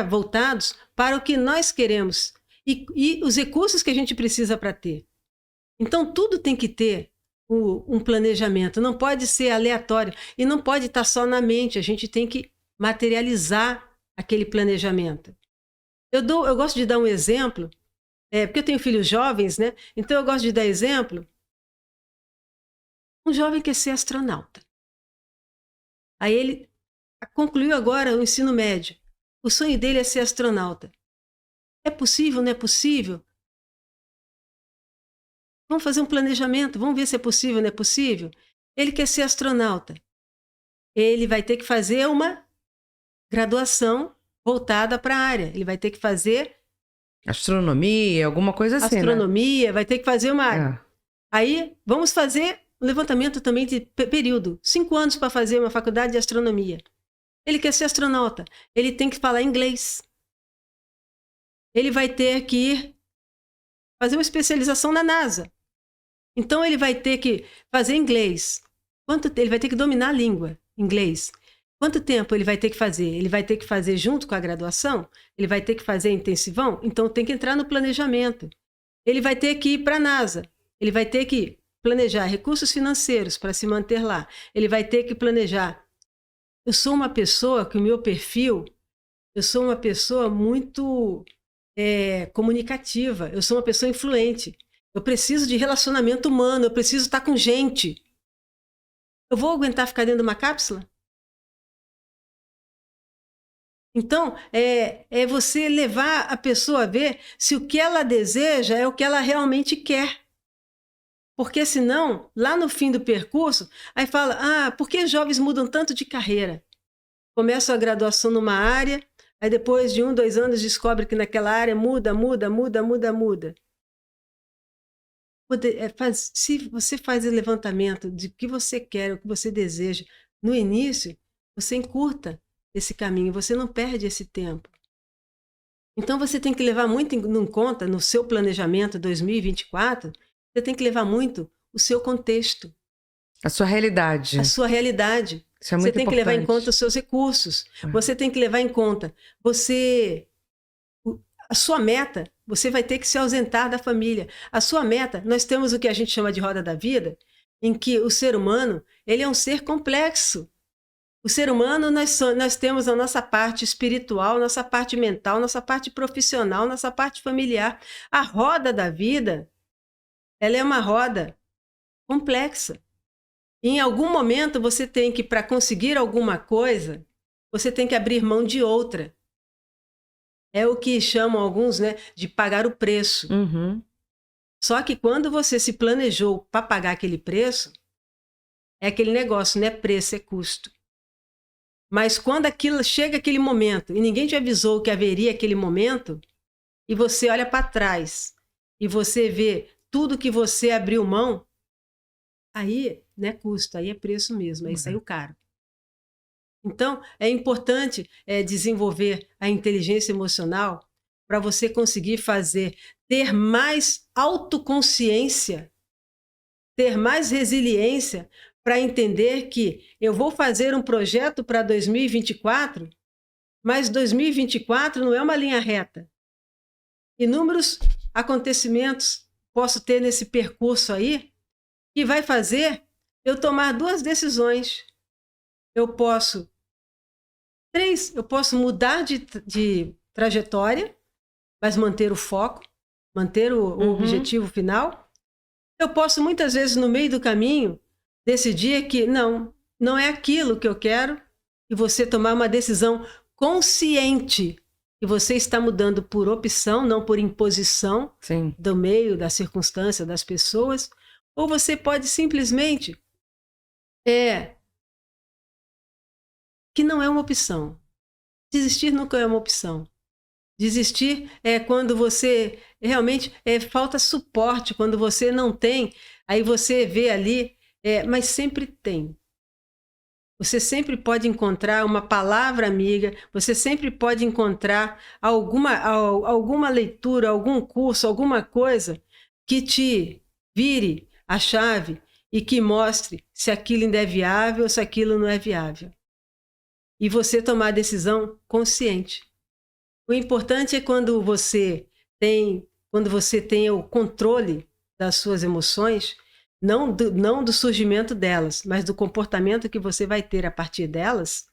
voltados para o que nós queremos e os recursos que a gente precisa para ter. Então tudo tem que ter um planejamento, não pode ser aleatório e não pode estar só na mente, a gente tem que materializar aquele planejamento. Eu gosto de dar um exemplo, porque eu tenho filhos jovens, né? Então eu gosto de dar exemplo. Um jovem quer ser astronauta. Aí ele concluiu agora o ensino médio. O sonho dele é ser astronauta. É possível, não é possível? Vamos fazer um planejamento, vamos ver se é possível, não é possível? Ele quer ser astronauta. Ele vai ter que fazer uma graduação voltada para a área. Ele vai ter que fazer astronomia, alguma coisa assim, astronomia, né? Vai ter que fazer uma área. Aí, vamos fazer um levantamento também de período. 5 anos para fazer uma faculdade de astronomia. Ele quer ser astronauta. Ele tem que falar inglês. Ele vai ter que fazer uma especialização na NASA. Então, ele vai ter que fazer inglês. Ele vai ter que dominar a língua, inglês. Quanto tempo ele vai ter que fazer? Ele vai ter que fazer junto com a graduação? Ele vai ter que fazer intensivão? Então tem que entrar no planejamento. Ele vai ter que ir para a NASA. Ele vai ter que planejar recursos financeiros para se manter lá. Ele vai ter que planejar. Eu sou uma pessoa que o meu perfil, eu sou uma pessoa muito comunicativa. Eu sou uma pessoa influente. Eu preciso de relacionamento humano. Eu preciso estar com gente. Eu vou aguentar ficar dentro de uma cápsula? Então, é você levar a pessoa a ver se o que ela deseja é o que ela realmente quer. Porque senão, lá no fim do percurso, aí fala, por que jovens mudam tanto de carreira? Começam a graduação numa área, aí depois de 1, 2 anos descobre que naquela área muda. Se você faz o levantamento de o que você quer, o que você deseja, no início, você encurta esse caminho, você não perde esse tempo. Então você tem que levar muito em conta no seu planejamento 2024, você tem que levar muito o seu contexto, A sua realidade. a sua realidade. Isso é Você muito tem que importante. levar em conta os seus recursos. Você tem que levar em conta a sua meta. Você vai ter que se ausentar da família. A sua meta, nós temos o que a gente chama de roda da vida, em que o ser humano, ele é um ser complexo. O ser humano, nós temos a nossa parte espiritual, nossa parte mental, nossa parte profissional, nossa parte familiar. A roda da vida, ela é uma roda complexa. E em algum momento você tem que, para conseguir alguma coisa, você tem que abrir mão de outra. É o que chamam alguns, né, de pagar o preço. Uhum. Só que quando você se planejou para pagar aquele preço, é aquele negócio, não é preço, é custo. Mas quando chega aquele momento, e ninguém te avisou que haveria aquele momento, e você olha para trás, e você vê tudo que você abriu mão, aí não é custo, aí é preço mesmo, aí saiu caro. Então, é importante desenvolver a inteligência emocional para você conseguir ter mais autoconsciência, ter mais resiliência para entender que eu vou fazer um projeto para 2024, mas 2024 não é uma linha reta. Inúmeros acontecimentos posso ter nesse percurso aí que vai fazer eu tomar 2 decisões. Eu posso mudar de trajetória, mas manter o foco, manter o objetivo final. Eu posso muitas vezes no meio do caminho decidir que não é aquilo que eu quero, e você tomar uma decisão consciente que você está mudando por opção, não por imposição. Sim. Do meio, da circunstância, das pessoas. Ou você pode simplesmente que não é uma opção. Desistir nunca é uma opção. Desistir é quando você realmente falta suporte, quando você não tem, aí você vê ali, mas sempre tem. Você sempre pode encontrar uma palavra amiga, você sempre pode encontrar alguma leitura, algum curso, alguma coisa que te vire a chave e que mostre se aquilo ainda é viável ou se aquilo não é viável. E você tomar a decisão consciente. O importante é quando você tem o controle das suas emoções, não do surgimento delas, mas do comportamento que você vai ter a partir delas,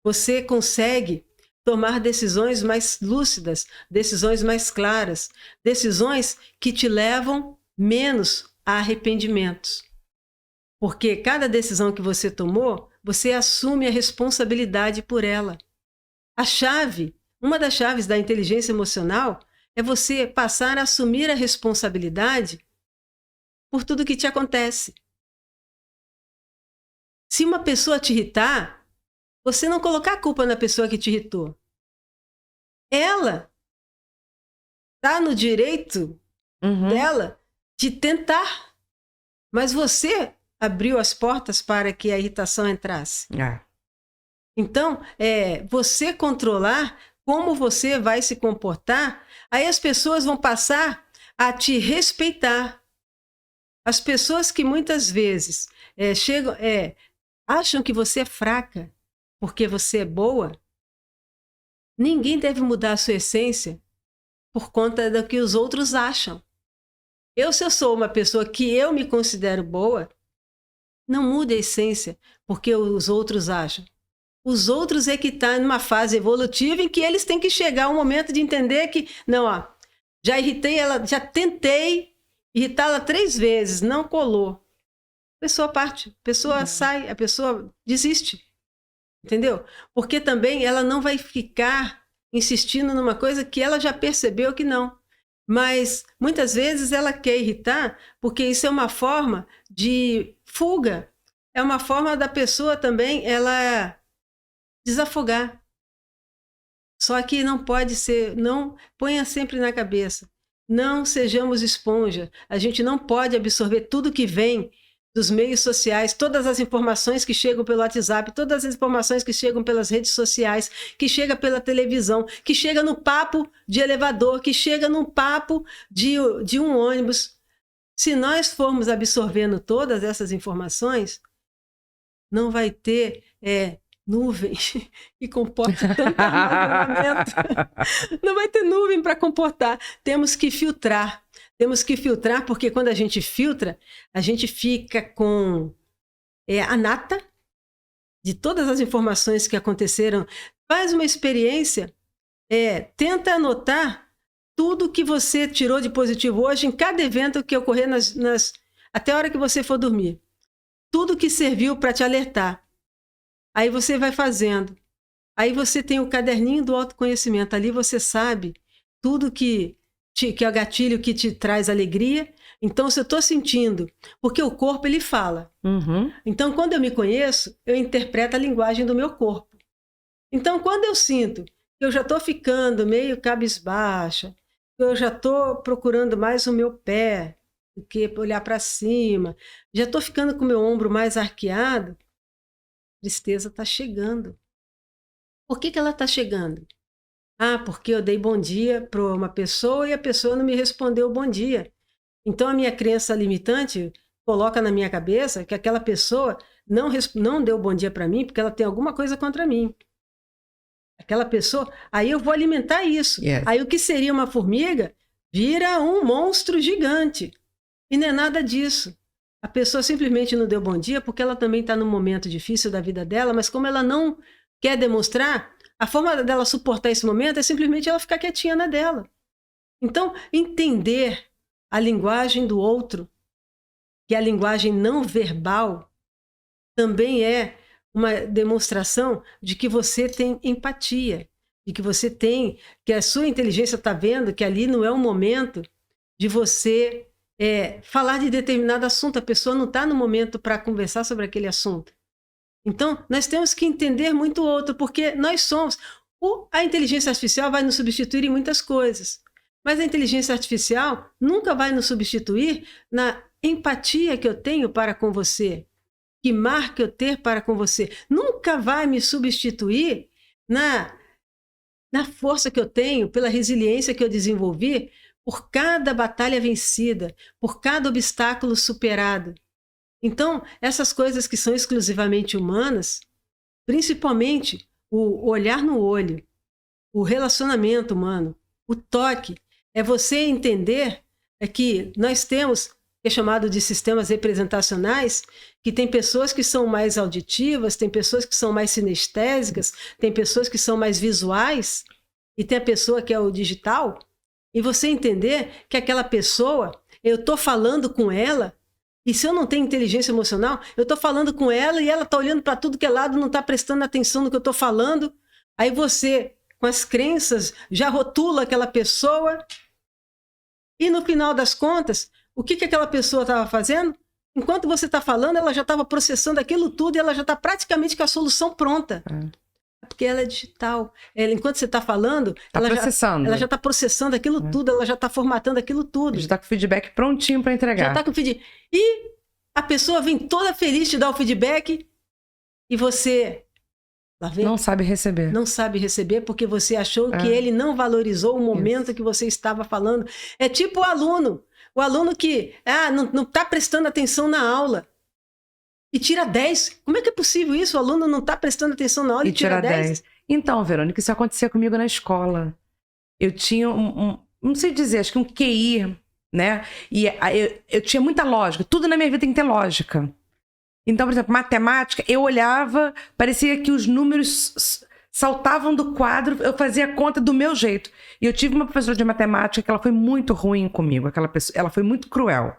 você consegue tomar decisões mais lúcidas, decisões mais claras, decisões que te levam menos a arrependimentos. Porque cada decisão que você tomou, você assume a responsabilidade por ela. Uma das chaves da inteligência emocional é você passar a assumir a responsabilidade por tudo que te acontece. Se uma pessoa te irritar, você não colocar a culpa na pessoa que te irritou. Ela está no direito dela de tentar, mas você abriu as portas para que a irritação entrasse. Então, você controlar como você vai se comportar, aí as pessoas vão passar a te respeitar. As pessoas que muitas vezes acham que você é fraca porque você é boa, ninguém deve mudar a sua essência por conta do que os outros acham. Se eu sou uma pessoa que eu me considero boa, não mude a essência porque os outros acham. Os outros é que estão numa fase evolutiva em que eles têm que chegar ao momento de entender que, já irritei ela, já tentei irritá-la 3 vezes, não colou. A pessoa parte, a pessoa sai, a pessoa desiste. Entendeu? Porque também ela não vai ficar insistindo numa coisa que ela já percebeu que não. Mas muitas vezes ela quer irritar porque isso é uma forma de fuga. É uma forma da pessoa também ela desafogar. Só que não pode ser, não ponha sempre na cabeça. Não sejamos esponja. A gente não pode absorver tudo que vem dos meios sociais, todas as informações que chegam pelo WhatsApp, todas as informações que chegam pelas redes sociais, que chega pela televisão, que chega no papo de elevador, que chega no papo de um ônibus. Se nós formos absorvendo todas essas informações, não vai ter nuvem que comporte tanto armazenamento. Não vai ter nuvem para comportar. Temos que filtrar. Temos que filtrar, porque quando a gente filtra, a gente fica com a nata de todas as informações que aconteceram. Faz uma experiência, tenta anotar tudo que você tirou de positivo hoje em cada evento que ocorrer até a hora que você for dormir. Tudo que serviu para te alertar. Aí você vai fazendo. Aí você tem o caderninho do autoconhecimento. Ali você sabe tudo que é o gatilho que te traz alegria. Então, se eu estou sentindo, porque o corpo ele fala. Uhum. Então, quando eu me conheço, eu interpreto a linguagem do meu corpo. Então, quando eu sinto que eu já estou ficando meio cabisbaixa, que eu já estou procurando mais o meu pé do que olhar para cima, já estou ficando com o meu ombro mais arqueado, tristeza está chegando. Por que ela está chegando? Porque eu dei bom dia para uma pessoa e a pessoa não me respondeu bom dia. Então a minha crença limitante coloca na minha cabeça que aquela pessoa não deu bom dia para mim porque ela tem alguma coisa contra mim. Aquela pessoa, aí eu vou alimentar isso. Yes. Aí o que seria uma formiga vira um monstro gigante. E não é nada disso. A pessoa simplesmente não deu bom dia porque ela também está num momento difícil da vida dela, mas como ela não quer demonstrar, a forma dela suportar esse momento é simplesmente ela ficar quietinha na dela. Então, entender a linguagem do outro, que é a linguagem não verbal, também é uma demonstração de que você tem empatia, de que você tem, que a sua inteligência está vendo que ali não é o momento de você falar de determinado assunto. A pessoa não está no momento para conversar sobre aquele assunto. Então, nós temos que entender muito o outro, porque nós somos... A inteligência artificial vai nos substituir em muitas coisas, mas a inteligência artificial nunca vai nos substituir na empatia que eu tenho para com você, que marca eu ter para com você. Nunca vai me substituir na força que eu tenho, pela resiliência que eu desenvolvi, por cada batalha vencida, por cada obstáculo superado. Então, essas coisas que são exclusivamente humanas, principalmente o olhar no olho, o relacionamento humano, o toque, é você entender que nós temos, que é chamado de sistemas representacionais, que tem pessoas que são mais auditivas, tem pessoas que são mais sinestésicas, tem pessoas que são mais visuais, e tem a pessoa que é o digital, e você entender que aquela pessoa, eu estou falando com ela, e se eu não tenho inteligência emocional, eu estou falando com ela e ela está olhando para tudo que é lado, não está prestando atenção no que eu estou falando. Aí você, com as crenças, já rotula aquela pessoa. E no final das contas, o que aquela pessoa estava fazendo? Enquanto você está falando, ela já estava processando aquilo tudo e ela já está praticamente com a solução pronta. Porque ela é digital. Enquanto você está falando, ela já está processando aquilo tudo, ela já está formatando aquilo tudo. Já está com o feedback prontinho para entregar. Já está com o feedback. E a pessoa vem toda feliz te dar o feedback e você... Não sabe receber. Não sabe receber porque você achou que ele não valorizou o momento que você estava falando. É tipo o aluno que não está prestando atenção na aula. E tira 10. Como é que é possível isso? O aluno não está prestando atenção na aula e tira 10? Então, Verônica, isso acontecia comigo na escola. Eu tinha não sei dizer, acho que um QI, né? E eu tinha muita lógica. Tudo na minha vida tem que ter lógica. Então, por exemplo, matemática, eu olhava, parecia que os números saltavam do quadro, eu fazia a conta do meu jeito. E eu tive uma professora de matemática que ela foi muito ruim comigo. Ela foi muito cruel.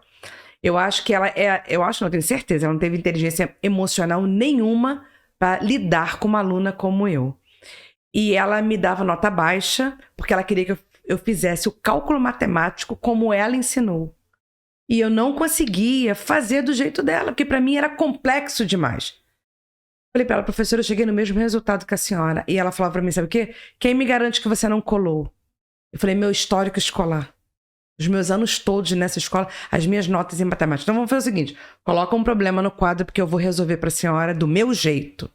Eu acho que não tenho certeza, ela não teve inteligência emocional nenhuma para lidar com uma aluna como eu. E ela me dava nota baixa, porque ela queria que eu fizesse o cálculo matemático como ela ensinou. E eu não conseguia fazer do jeito dela, porque para mim era complexo demais. Falei para ela, professora, eu cheguei no mesmo resultado que a senhora. E ela falava para mim, sabe o quê? Quem me garante que você não colou? Eu falei, meu histórico escolar. Os meus anos todos nessa escola, as minhas notas em matemática. Então vamos fazer o seguinte, coloca um problema no quadro porque eu vou resolver para a senhora do meu jeito.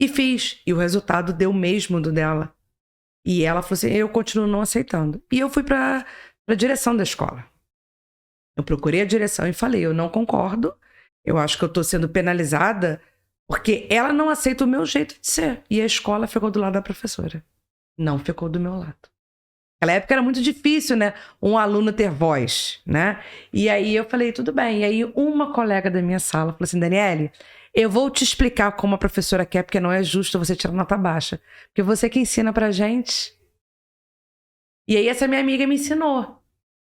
E fiz. E o resultado deu o mesmo do dela. E ela falou assim, eu continuo não aceitando. E eu fui para a direção da escola. Eu procurei a direção e falei, eu não concordo, eu acho que eu estou sendo penalizada porque ela não aceita o meu jeito de ser. E a escola ficou do lado da professora. Não ficou do meu lado. Naquela época era muito difícil, né? Um aluno ter voz, né? E aí eu falei, tudo bem. E aí uma colega da minha sala falou assim, Daniele, eu vou te explicar como a professora quer, porque não é justo você tirar nota baixa. Porque você que ensina pra gente. E aí essa minha amiga me ensinou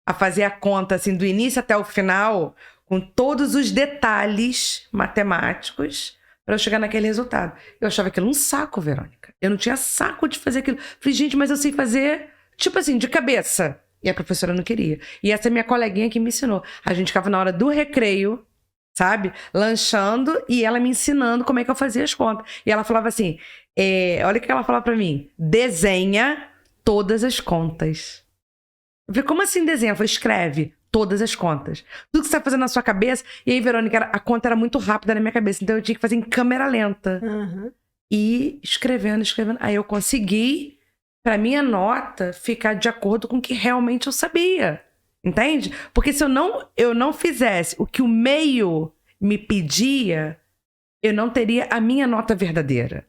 a fazer a conta, assim, do início até o final, com todos os detalhes matemáticos, para eu chegar naquele resultado. Eu achava aquilo um saco, Verônica. Eu não tinha saco de fazer aquilo. Falei, gente, mas eu sei fazer, tipo assim, de cabeça. E a professora não queria. E essa é minha coleguinha que me ensinou. A gente ficava na hora do recreio, sabe? Lanchando, e ela me ensinando como é que eu fazia as contas. E ela falava assim, olha o que ela falava para mim. Desenha todas as contas. Eu falei, como assim desenha? Ela falou, escreve todas as contas. Tudo que você está fazendo na sua cabeça. E aí, Verônica, a conta era muito rápida na minha cabeça. Então eu tinha que fazer em câmera lenta. Uhum. E escrevendo. Aí eu consegui, para minha nota, ficar de acordo com o que realmente eu sabia. Entende? Porque se eu não fizesse o que o meio me pedia, eu não teria a minha nota verdadeira.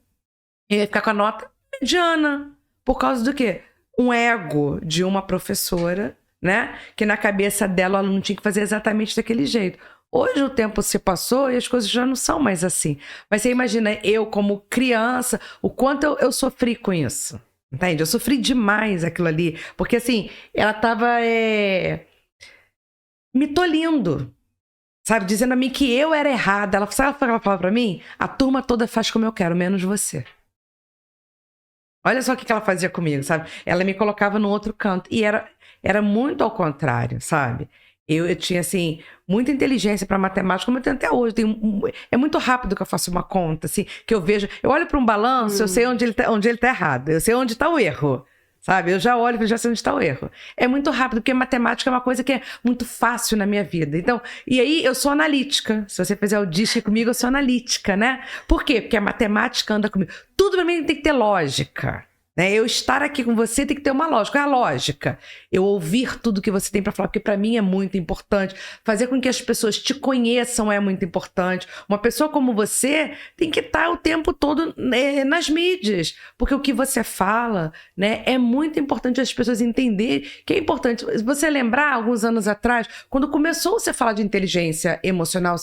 Eu ia ficar com a nota mediana. Por causa do quê? Um ego de uma professora, né? Que na cabeça dela o aluno tinha que fazer exatamente daquele jeito. Hoje o tempo se passou e as coisas já não são mais assim. Mas você imagina, eu como criança, o quanto eu sofri com isso. Entende? Eu sofri demais aquilo ali. Porque assim, ela tava me tolindo. Sabe? Dizendo a mim que eu era errada. Sabe o que ela falava pra mim? A turma toda faz como eu quero, menos você. Olha só o que ela fazia comigo, sabe? Ela me colocava no outro canto. E era muito ao contrário, sabe? Eu tinha, assim, muita inteligência para matemática, como eu tenho até hoje. É muito rápido que eu faço uma conta, assim, que eu vejo... Eu olho para um balanço, eu sei onde ele tá errado. Eu sei onde está o erro, sabe? Eu já olho e já sei onde está o erro. É muito rápido, porque matemática é uma coisa que é muito fácil na minha vida. Então, e aí eu sou analítica. Se você fizer o disque comigo, eu sou analítica, né? Por quê? Porque a matemática anda comigo. Tudo para mim tem que ter lógica. Né? Eu estar aqui com você tem que ter uma lógica. Qual é a lógica? Eu ouvir tudo que você tem para falar, porque para mim é muito importante. Fazer com que as pessoas te conheçam é muito importante. Uma pessoa como você tem que estar o tempo todo nas mídias, porque o que você fala, né, é muito importante as pessoas entenderem que é importante. Você lembrar, alguns anos atrás, quando começou você a falar de inteligência emocional,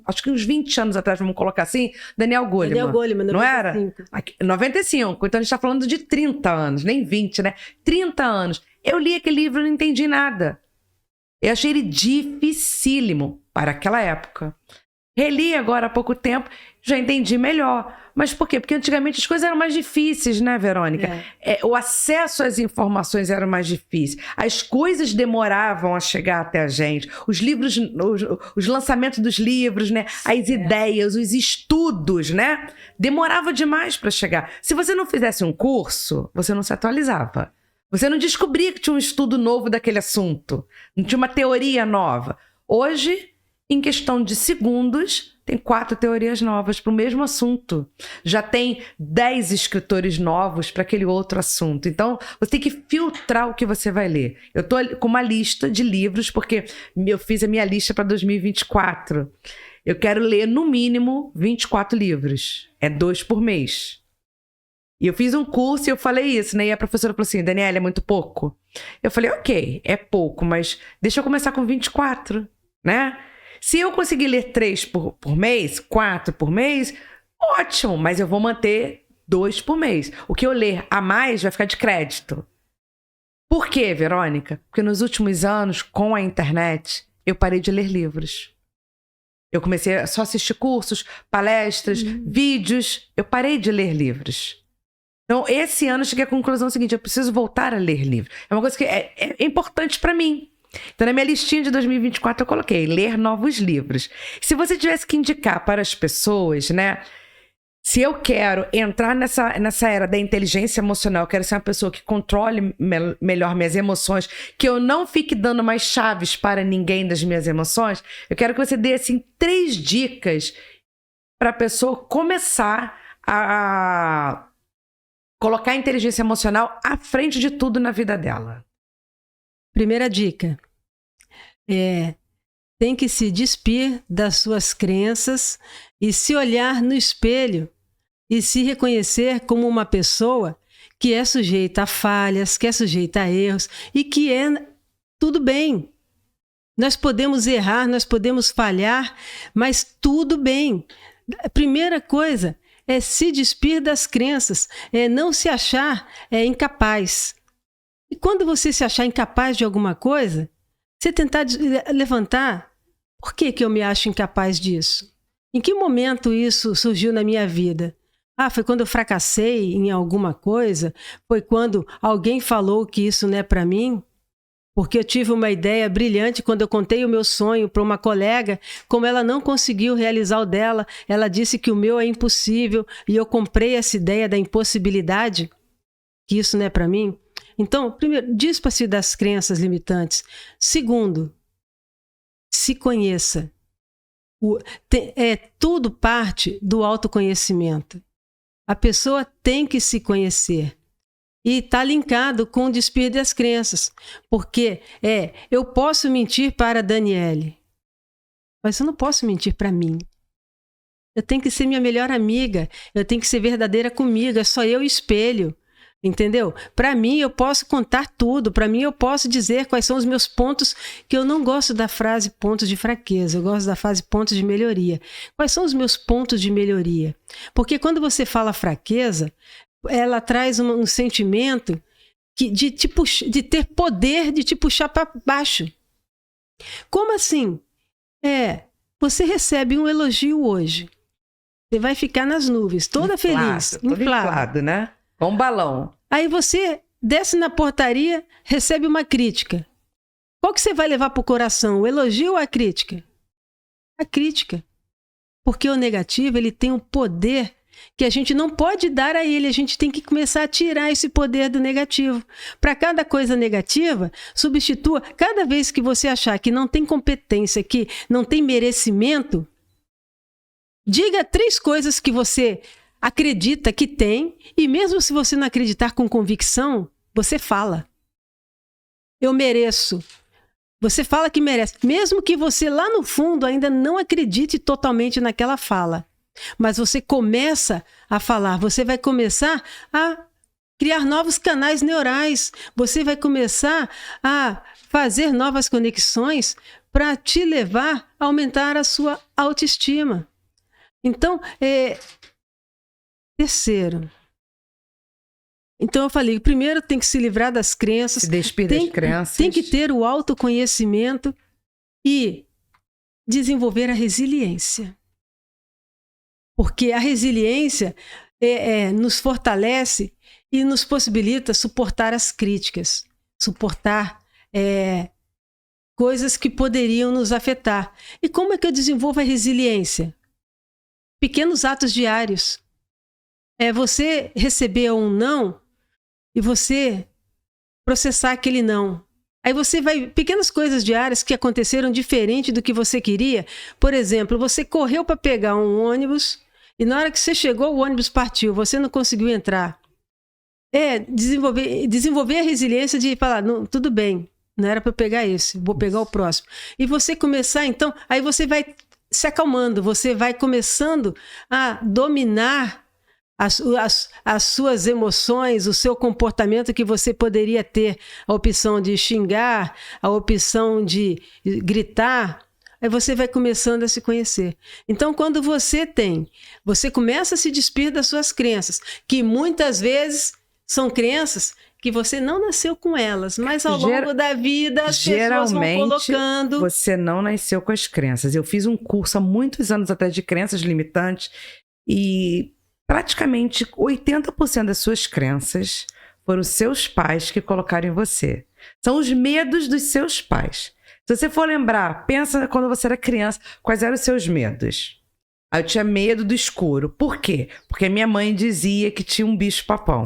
acho que uns 20 anos atrás, vamos colocar assim, Daniel Goleman. Daniel Goleman, 95. Não era? 95. Então a gente está falando de 30 anos, nem 20, né? 30 anos. Eu li aquele livro e não entendi nada. Eu achei ele dificílimo para aquela época. Reli agora há pouco tempo, já entendi melhor. Mas por quê? Porque antigamente as coisas eram mais difíceis, né, Verônica? O acesso às informações era mais difícil. As coisas demoravam a chegar até a gente. Os livros, os lançamentos dos livros, né? As ideias, os estudos, né? Demorava demais para chegar. Se você não fizesse um curso, você não se atualizava. Você não descobria que tinha um estudo novo daquele assunto. Não tinha uma teoria nova. Hoje, em questão de segundos, tem 4 teorias novas para o mesmo assunto. Já tem 10 escritores novos para aquele outro assunto. Então, você tem que filtrar o que você vai ler. Eu estou com uma lista de livros, porque eu fiz a minha lista para 2024. Eu quero ler, no mínimo, 24 livros. É 2 por mês. E eu fiz um curso e eu falei isso, né? E a professora falou assim, Daniela, é muito pouco? Eu falei, ok, é pouco, mas deixa eu começar com 24, né? Se eu conseguir ler 3 por mês, 4 por mês, ótimo, mas eu vou manter 2 por mês. O que eu ler a mais vai ficar de crédito. Por quê, Verônica? Porque nos últimos anos, com a internet, eu parei de ler livros. Eu comecei a só assistir cursos, palestras, vídeos. Eu parei de ler livros. Então, esse ano eu cheguei à conclusão seguinte, eu preciso voltar a ler livros. É uma coisa que é importante para mim. Então, na minha listinha de 2024, eu coloquei ler novos livros. Se você tivesse que indicar para as pessoas, né? Se eu quero entrar nessa era da inteligência emocional, eu quero ser uma pessoa que controle melhor minhas emoções, que eu não fique dando mais chaves para ninguém das minhas emoções, eu quero que você dê, assim, 3 dicas para a pessoa começar a colocar a inteligência emocional à frente de tudo na vida dela. Primeira dica tem que se despir das suas crenças e se olhar no espelho e se reconhecer como uma pessoa que é sujeita a falhas, que é sujeita a erros e que é tudo bem. Nós podemos errar, nós podemos falhar, mas tudo bem. A primeira coisa é se despir das crenças, é não se achar incapaz. E quando você se achar incapaz de alguma coisa, você tentar levantar, por que eu me acho incapaz disso? Em que momento isso surgiu na minha vida? Foi quando eu fracassei em alguma coisa? Foi quando alguém falou que isso não é para mim? Porque eu tive uma ideia brilhante quando eu contei o meu sonho para uma colega, como ela não conseguiu realizar o dela, ela disse que o meu é impossível e eu comprei essa ideia da impossibilidade, que isso não é para mim. Então, primeiro, despa-se das crenças limitantes. Segundo, se conheça. Tudo parte do autoconhecimento. A pessoa tem que se conhecer. E está linkado com o despir das crenças. Porque eu posso mentir para a Daniele, mas eu não posso mentir para mim. Eu tenho que ser minha melhor amiga, eu tenho que ser verdadeira comigo, é só eu e espelho. Entendeu? Para mim, eu posso contar tudo. Para mim, eu posso dizer quais são os meus pontos, que eu não gosto da frase pontos de fraqueza, eu gosto da frase pontos de melhoria. Quais são os meus pontos de melhoria? Porque quando você fala fraqueza, ela traz um sentimento de ter poder de te puxar para baixo. Como assim? Você recebe um elogio hoje. Você vai ficar nas nuvens, toda feliz. Inflado, né? Com um balão. Aí você desce na portaria, recebe uma crítica. Qual que você vai levar para o coração? O elogio ou a crítica? A crítica. Porque o negativo, ele tem um poder que a gente não pode dar a ele. A gente tem que começar a tirar esse poder do negativo. Para cada coisa negativa, substitua. Cada vez que você achar que não tem competência, que não tem merecimento, diga 3 coisas que você acredita que tem, e mesmo se você não acreditar com convicção, você fala. Eu mereço. Você fala que merece. Mesmo que você lá no fundo ainda não acredite totalmente naquela fala. Mas você começa a falar, você vai começar a criar novos canais neurais. Você vai começar a fazer novas conexões para te levar a aumentar a sua autoestima. Então, terceiro. Então eu falei, primeiro tem que se livrar das crenças. Se despir das crenças. Tem que ter o autoconhecimento e desenvolver a resiliência. Porque a resiliência nos fortalece e nos possibilita suportar as críticas, suportar coisas que poderiam nos afetar. E como é que eu desenvolvo a resiliência? Pequenos atos diários. Você receber um não e você processar aquele não. Aí você vai... Pequenas coisas diárias que aconteceram diferente do que você queria. Por exemplo, você correu para pegar um ônibus e na hora que você chegou, o ônibus partiu. Você não conseguiu entrar. Desenvolver a resiliência de falar, não, tudo bem, não era para eu pegar esse, vou pegar o próximo. E você começar, então... Aí você vai se acalmando, você vai começando a dominar as suas emoções, o seu comportamento, que você poderia ter a opção de xingar, a opção de gritar. Aí você vai começando a se conhecer. Então, quando você começa a se despir das suas crenças, que muitas vezes são crenças que você não nasceu com elas, mas ao longo da vida as pessoas vão colocando. Você não nasceu com as crenças. Eu fiz um curso há muitos anos atrás de crenças limitantes e praticamente 80% das suas crenças foram os seus pais que colocaram em você. São os medos dos seus pais. Se você for lembrar, pensa quando você era criança, quais eram os seus medos? Aí eu tinha medo do escuro. Por quê? Porque minha mãe dizia que tinha um bicho-papão.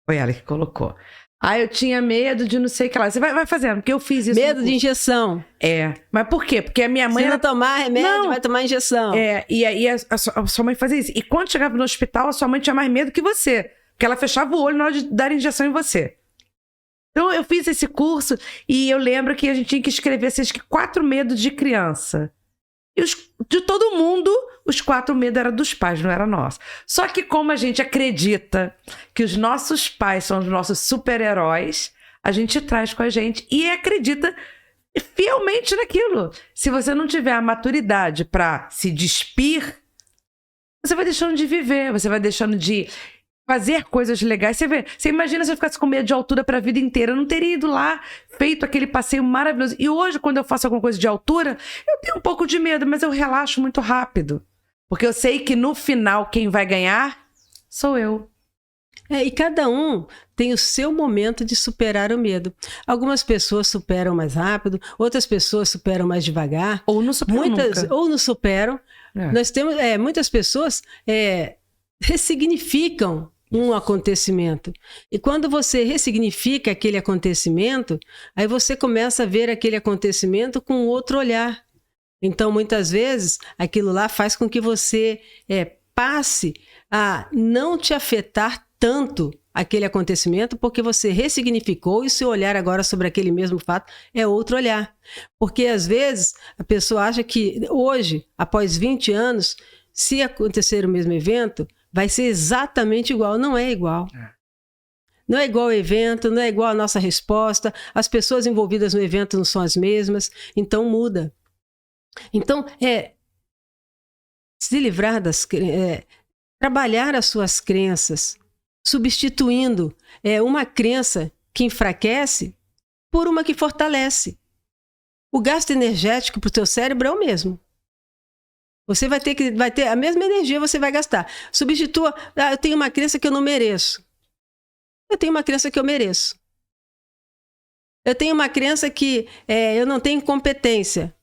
Foi ela que colocou. Aí eu tinha medo de não sei o que lá. Você vai fazendo, porque eu fiz isso. Medo de injeção. Mas por quê? Porque a minha mãe... Se não tomar remédio, vai tomar injeção. E aí a sua mãe fazia isso. E quando chegava no hospital, a sua mãe tinha mais medo que você. Porque ela fechava o olho na hora de dar injeção em você. Então eu fiz esse curso e eu lembro que a gente tinha que escrever, acho que 4 medos de criança. E de todo mundo, os 4 medos eram dos pais, não era nosso. Só que como a gente acredita que os nossos pais são os nossos super-heróis, a gente traz com a gente e acredita fielmente naquilo. Se você não tiver a maturidade para se despir, você vai deixando de viver, você vai deixando de fazer coisas legais. Você imagina se eu ficasse com medo de altura para a vida inteira. Eu não teria ido lá, feito aquele passeio maravilhoso. E hoje, quando eu faço alguma coisa de altura, eu tenho um pouco de medo, mas eu relaxo muito rápido. Porque eu sei que no final, quem vai ganhar sou eu. E cada um tem o seu momento de superar o medo. Algumas pessoas superam mais rápido, outras pessoas superam mais devagar. Ou não superam nunca. Ou não superam. Nós temos muitas pessoas ressignificam um acontecimento. E quando você ressignifica aquele acontecimento, aí você começa a ver aquele acontecimento com outro olhar. Então, muitas vezes, aquilo lá faz com que você passe a não te afetar tanto aquele acontecimento, porque você ressignificou e o seu olhar agora sobre aquele mesmo fato é outro olhar. Porque, às vezes, a pessoa acha que hoje, após 20 anos, se acontecer o mesmo evento, vai ser exatamente igual. Não é igual. Não é igual o evento, não é igual a nossa resposta. As pessoas envolvidas no evento não são as mesmas. Então, muda. Então, se livrar trabalhar as suas crenças, substituindo uma crença que enfraquece por uma que fortalece. O gasto energético para o teu cérebro é o mesmo. Você vai ter a mesma energia, você vai gastar. Substitua, eu tenho uma crença que eu não mereço. Eu tenho uma crença que eu mereço. Eu tenho uma crença que eu não tenho competência.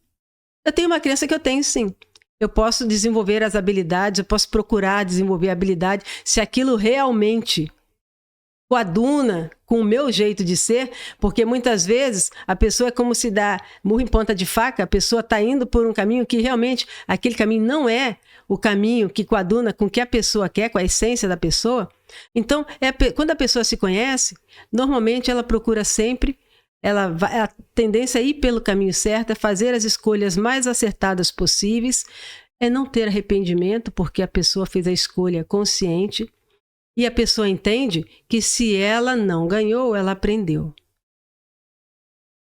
Eu tenho uma crença que eu tenho, sim. Eu posso desenvolver as habilidades, eu posso procurar desenvolver a habilidade, se aquilo realmente coaduna com o meu jeito de ser, porque muitas vezes a pessoa é como se dá murro em ponta de faca, a pessoa está indo por um caminho que realmente aquele caminho não é o caminho que coaduna com o que a pessoa quer, com a essência da pessoa. Então, quando a pessoa se conhece, normalmente ela procura sempre, a tendência é ir pelo caminho certo, é fazer as escolhas mais acertadas possíveis, é não ter arrependimento, porque a pessoa fez a escolha consciente. E a pessoa entende que se ela não ganhou, ela aprendeu.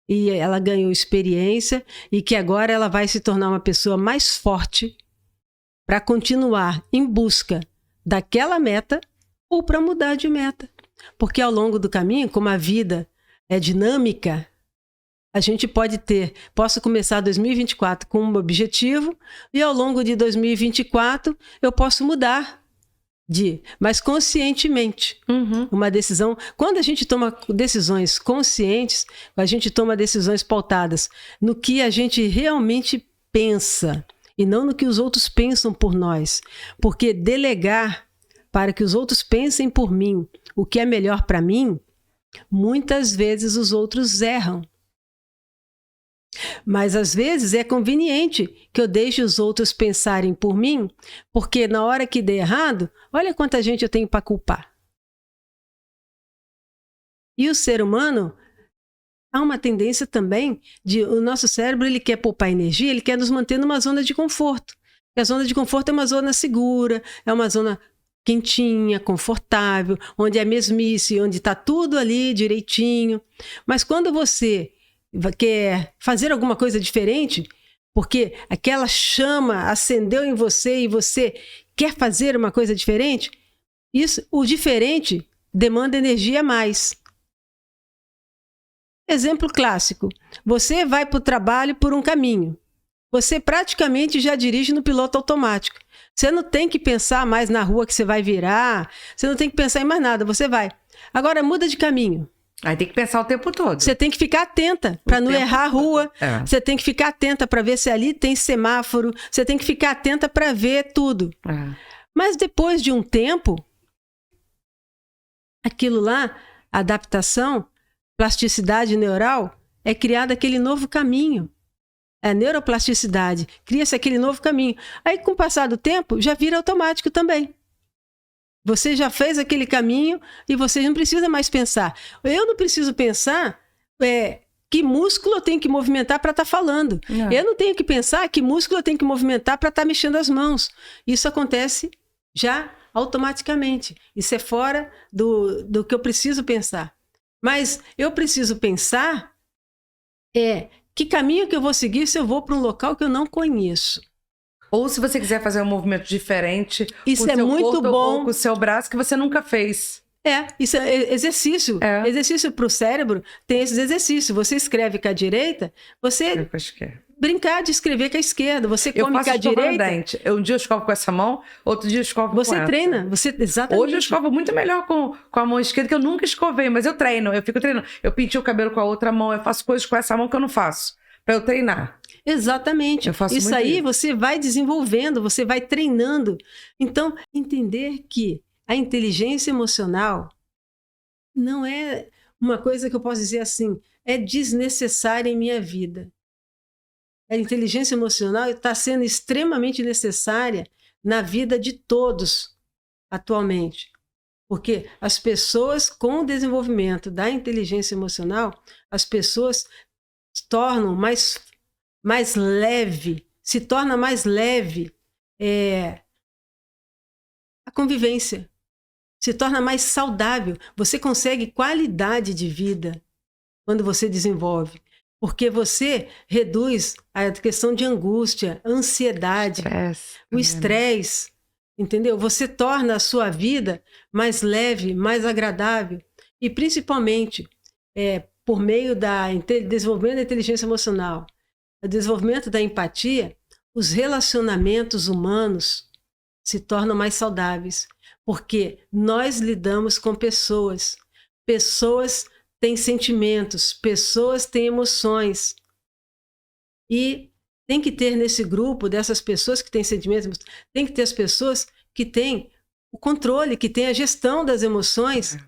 E ela ganhou experiência e que agora ela vai se tornar uma pessoa mais forte para continuar em busca daquela meta ou para mudar de meta. Porque ao longo do caminho, como a vida é dinâmica, a gente posso começar 2024 com um objetivo e ao longo de 2024 eu posso mudar. Mas conscientemente. Uma decisão. Quando a gente toma decisões conscientes, a gente toma decisões pautadas no que a gente realmente pensa e não no que os outros pensam por nós. Porque delegar para que os outros pensem por mim o que é melhor para mim, muitas vezes os outros erram. Mas às vezes é conveniente que eu deixe os outros pensarem por mim, porque na hora que der errado, olha quanta gente eu tenho para culpar. E o ser humano, há uma tendência também o nosso cérebro, ele quer poupar energia, ele quer nos manter numa zona de conforto. E a zona de conforto é uma zona segura, é uma zona quentinha, confortável, onde é mesmice, onde está tudo ali direitinho. Mas quando você quer fazer alguma coisa diferente, porque aquela chama acendeu em você e você quer fazer uma coisa diferente, o diferente demanda energia a mais. Exemplo clássico, você vai para o trabalho por um caminho, você praticamente já dirige no piloto automático, você não tem que pensar mais na rua que você vai virar, você não tem que pensar em mais nada, você vai. Agora muda de caminho. Aí tem que pensar o tempo todo. Você tem que ficar atenta para não errar a rua. É. Você tem que ficar atenta para ver se ali tem semáforo. Você tem que ficar atenta para ver tudo. É. Mas depois de um tempo, aquilo lá, adaptação, plasticidade neural, é criado aquele novo caminho. É a neuroplasticidade. Cria-se aquele novo caminho. Aí, com o passar do tempo, já vira automático também. Você já fez aquele caminho e você não precisa mais pensar. Eu não preciso pensar que músculo eu tenho que movimentar para estar falando. Não. Eu não tenho que pensar que músculo eu tenho que movimentar para estar mexendo as mãos. Isso acontece já automaticamente. Isso é fora do que eu preciso pensar. Mas eu preciso pensar que caminho que eu vou seguir se eu vou para um local que eu não conheço. Ou se você quiser fazer um movimento diferente, Isso com o é seu muito corpo bom. ou com o seu braço que você nunca fez. Isso é exercício. É. Exercício para o cérebro tem esses exercícios. Você escreve com a direita, você Acho que é. brincar de escrever com a esquerda. Você Eu come faço com a escovando direita. dente. Um dia eu escovo com essa mão, outro dia eu escovo com essa. Você treina. Exatamente. Hoje eu escovo muito melhor com a mão esquerda, que eu nunca escovei, mas eu treino, eu fico treinando. Eu pintei o cabelo com a outra mão, eu faço coisas com essa mão que eu não faço, para eu treinar. Exatamente. Eu faço Isso muito aí isso. você vai desenvolvendo, você vai treinando. Então, entender que a inteligência emocional não é uma coisa que eu posso dizer assim, é desnecessária em minha vida. A inteligência emocional está sendo extremamente necessária na vida de todos atualmente. Porque as pessoas, com o desenvolvimento da inteligência emocional, as pessoas se torna mais leve a convivência, se torna mais saudável. Você consegue qualidade de vida quando você desenvolve, porque você reduz a questão de angústia, ansiedade, o estresse, entendeu? Você torna a sua vida mais leve, mais agradável e principalmente por meio do desenvolvimento da inteligência emocional, o desenvolvimento da empatia, os relacionamentos humanos se tornam mais saudáveis, porque nós lidamos com pessoas. Pessoas têm sentimentos, pessoas têm emoções. E tem que ter nesse grupo dessas pessoas que têm sentimentos, tem que ter as pessoas que têm o controle, que têm a gestão das emoções,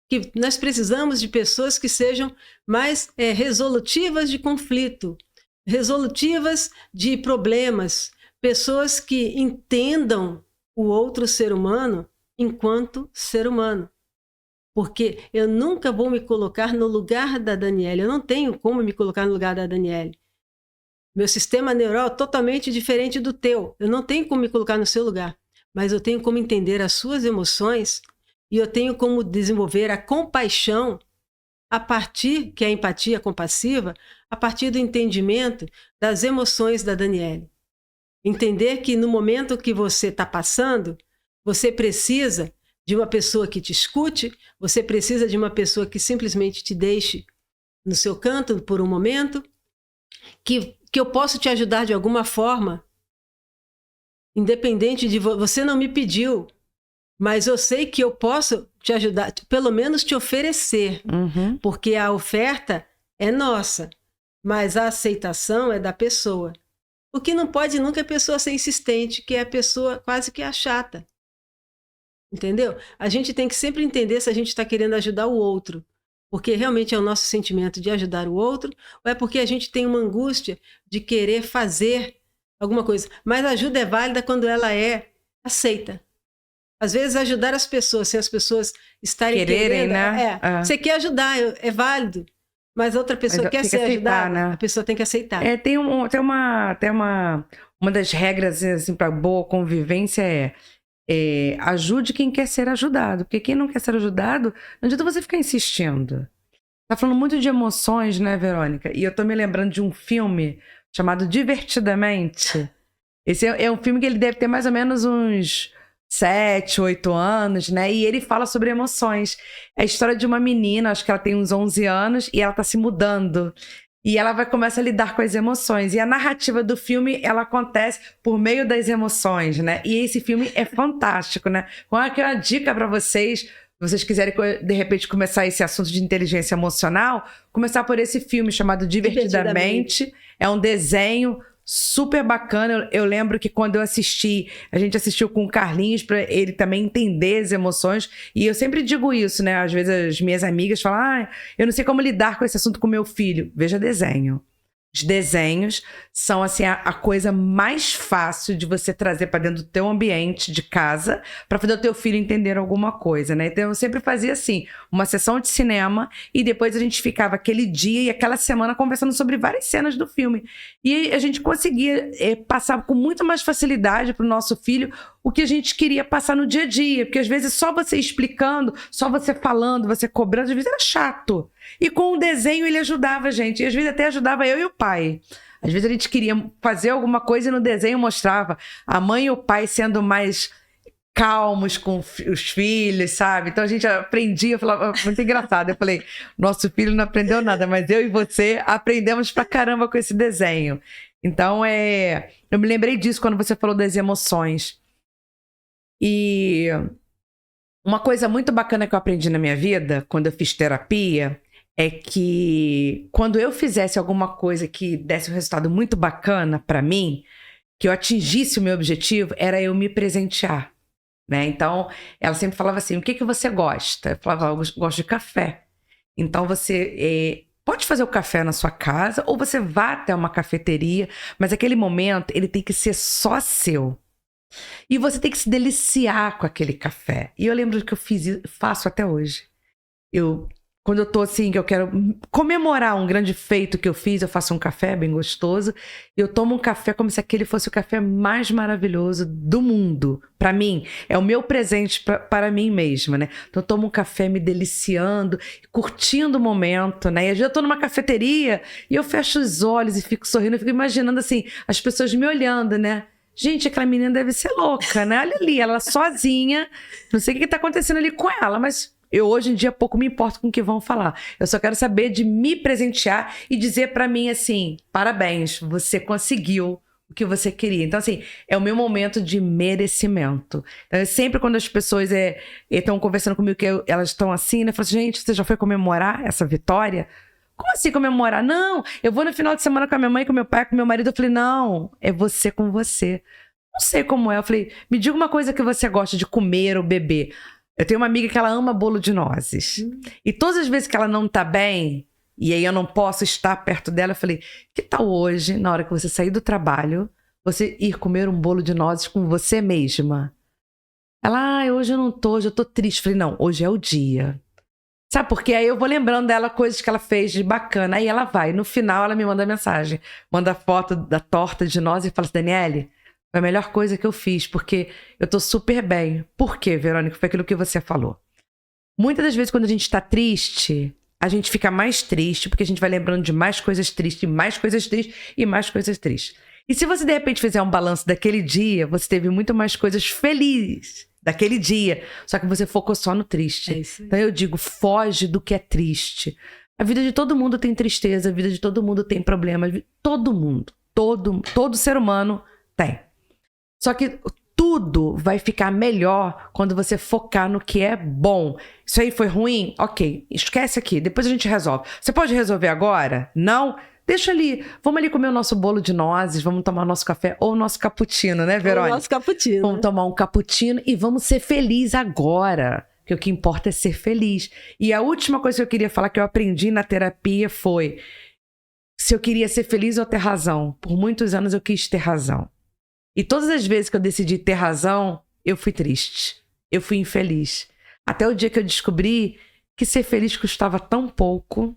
que nós precisamos de pessoas que sejam mais resolutivas de conflito, resolutivas de problemas, pessoas que entendam o outro ser humano enquanto ser humano. Porque eu nunca vou me colocar no lugar da Daniele, eu não tenho como me colocar no lugar da Daniele. Meu sistema neural é totalmente diferente do teu, eu não tenho como me colocar no seu lugar, mas eu tenho como entender as suas emoções e eu tenho como desenvolver a compaixão a partir, que é a empatia compassiva, a partir do entendimento das emoções da Daniele. Entender que no momento que você está passando, você precisa de uma pessoa que te escute, você precisa de uma pessoa que simplesmente te deixe no seu canto por um momento, que eu posso te ajudar de alguma forma, independente de você não me pediu, mas eu sei que eu posso te ajudar, pelo menos te oferecer, porque a oferta é nossa, mas a aceitação é da pessoa. O que não pode nunca é a pessoa ser insistente, que é a pessoa quase que a chata. Entendeu? A gente tem que sempre entender se a gente está querendo ajudar o outro, porque realmente é o nosso sentimento de ajudar o outro, ou é porque a gente tem uma angústia de querer fazer alguma coisa. Mas a ajuda é válida quando ela é aceita. Às vezes ajudar as pessoas, sem as pessoas estarem querendo, né? Você quer ajudar, é válido. Mas a outra pessoa quer ser ajudada, né? A pessoa tem que aceitar. Tem uma das regras assim, para boa convivência ajude quem quer ser ajudado. Porque quem não quer ser ajudado, não adianta você ficar insistindo. Tá falando muito de emoções, né, Verônica? E eu tô me lembrando de um filme chamado Divertidamente. Esse é um filme que ele deve ter mais ou menos uns 7, 8 anos, né? E ele fala sobre emoções. É a história de uma menina, acho que ela tem uns 11 anos, e ela tá se mudando. E ela começar a lidar com as emoções. E a narrativa do filme, ela acontece por meio das emoções, né? E esse filme é fantástico, né? Qual é a dica para vocês? vocês quiserem, de repente, começar esse assunto de inteligência emocional, começar por esse filme chamado Divertidamente. É um desenho super bacana. Eu lembro que quando eu assisti, a gente assistiu com o Carlinhos para ele também entender as emoções. E eu sempre digo isso, né? Às vezes as minhas amigas falam, eu não sei como lidar com esse assunto com meu filho. Veja desenho. Os desenhos são assim a coisa mais fácil de você trazer para dentro do teu ambiente de casa para fazer o teu filho entender alguma coisa, né? Então eu sempre fazia assim, uma sessão de cinema e depois a gente ficava aquele dia e aquela semana conversando sobre várias cenas do filme. E a gente conseguia passar com muito mais facilidade para o nosso filho o que a gente queria passar no dia a dia, porque às vezes só você explicando, só você falando, você cobrando, às vezes era chato. E com o desenho ele ajudava a gente, e às vezes até ajudava eu e o pai. Às vezes a gente queria fazer alguma coisa e no desenho mostrava a mãe e o pai sendo mais calmos com os filhos, sabe? Então a gente aprendia, eu falava, muito engraçado. Eu falei, nosso filho não aprendeu nada, mas eu e você aprendemos pra caramba com esse desenho. Então eu me lembrei disso quando você falou das emoções. E uma coisa muito bacana que eu aprendi na minha vida, quando eu fiz terapia, é que quando eu fizesse alguma coisa que desse um resultado muito bacana para mim, que eu atingisse o meu objetivo, era eu me presentear, né? Então, ela sempre falava assim, o que você gosta? Eu falava, eu gosto de café. Então, você pode fazer o café na sua casa ou você vá até uma cafeteria, mas aquele momento, ele tem que ser só seu. E você tem que se deliciar com aquele café. E eu lembro que faço até hoje. Quando eu tô assim, que eu quero comemorar um grande feito que eu fiz, eu faço um café bem gostoso. E eu tomo um café como se aquele fosse o café mais maravilhoso do mundo. Para mim, é o meu presente para mim mesma, né? Então eu tomo um café me deliciando, curtindo o momento, né? E às vezes eu tô numa cafeteria e eu fecho os olhos e fico sorrindo, eu fico imaginando assim, as pessoas me olhando, né? Gente, aquela menina deve ser louca, né? Olha ali, ela sozinha. Não sei o que tá acontecendo ali com ela, mas eu hoje em dia pouco me importo com o que vão falar. Eu só quero saber de me presentear e dizer pra mim assim, parabéns, você conseguiu o que você queria. Então assim, é o meu momento de merecimento. Então, sempre quando as pessoas estão conversando comigo que elas estão assim, né? Eu falo assim, gente, você já foi comemorar essa vitória? Como assim comemorar? Não, eu vou no final de semana com a minha mãe, com meu pai, com meu marido. Eu falei, não, é você com você. Não sei como é. Eu falei, me diga uma coisa que você gosta de comer ou beber. Eu tenho uma amiga que ela ama bolo de nozes. E todas as vezes que ela não tá bem, e aí eu não posso estar perto dela, eu falei, que tal hoje, na hora que você sair do trabalho, você ir comer um bolo de nozes com você mesma? Ela, hoje eu não tô, hoje eu tô triste. Eu falei, não, hoje é o dia. Sabe por quê? Aí eu vou lembrando dela coisas que ela fez de bacana. Aí ela vai. No final, ela me manda mensagem. Manda foto da torta de nozes e fala assim, Daniele, foi a melhor coisa que eu fiz, porque eu tô super bem. Por quê, Verônica? Foi aquilo que você falou. Muitas das vezes, quando a gente tá triste, a gente fica mais triste, porque a gente vai lembrando de mais coisas tristes, e mais coisas tristes, e mais coisas tristes. E se você, de repente, fizer um balanço daquele dia, você teve muito mais coisas felizes daquele dia, só que você focou só no triste. Então eu digo, foge do que é triste. A vida de todo mundo tem tristeza, a vida de todo mundo tem problemas, todo mundo, todo ser humano tem. Só que tudo vai ficar melhor quando você focar no que é bom. Isso aí foi ruim? Ok, esquece aqui, depois a gente resolve. Você pode resolver agora? Não? Deixa ali, vamos ali comer o nosso bolo de nozes, vamos tomar o nosso café ou o nosso cappuccino, né, Verônica? O nosso cappuccino. Vamos tomar um cappuccino e vamos ser felizes agora, porque o que importa é ser feliz. E a última coisa que eu queria falar que eu aprendi na terapia foi se eu queria ser feliz ou ter razão. Por muitos anos eu quis ter razão. E todas as vezes que eu decidi ter razão, eu fui triste, eu fui infeliz. Até o dia que eu descobri que ser feliz custava tão pouco.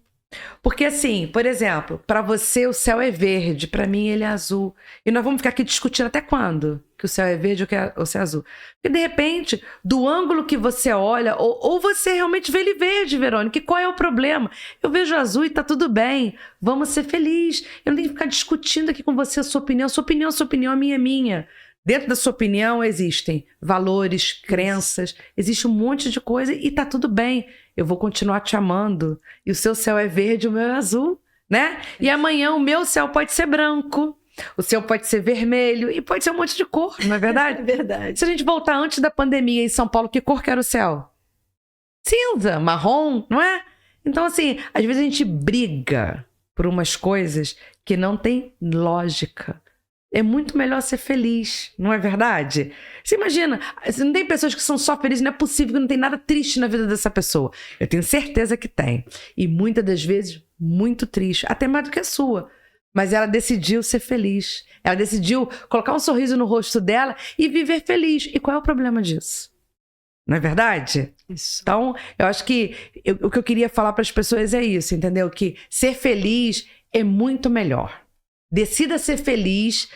Porque assim, por exemplo, para você o céu é verde, para mim ele é azul. E nós vamos ficar aqui discutindo até quando que o céu é verde ou que o céu é azul. Porque de repente, do ângulo que você olha, ou você realmente vê ele verde, Verônica, e qual é o problema? Eu vejo azul e tá tudo bem, vamos ser felizes. Eu não tenho que ficar discutindo aqui com você a sua opinião, a minha é minha. Dentro da sua opinião existem valores, crenças, existe um monte de coisa e tá tudo bem. Eu vou continuar te amando. E o seu céu é verde, o meu é azul, né? E amanhã o meu céu pode ser branco, o seu pode ser vermelho e pode ser um monte de cor, não é verdade? É verdade. Se a gente voltar antes da pandemia em São Paulo, que cor que era o céu? cinza, marrom, não é? Então, assim, às vezes a gente briga por umas coisas que não tem lógica. É muito melhor ser feliz, não é verdade? Você imagina, não tem pessoas que são só felizes, não é possível que não tem nada triste na vida dessa pessoa. Eu tenho certeza que tem. E muitas das vezes, muito triste, até mais do que a sua. Mas ela decidiu ser feliz. Ela decidiu colocar um sorriso no rosto dela e viver feliz. E qual é o problema disso? Não é verdade? Isso. Então, eu acho que o que eu queria falar para as pessoas é isso, entendeu? Que ser feliz é muito melhor. Decida ser feliz.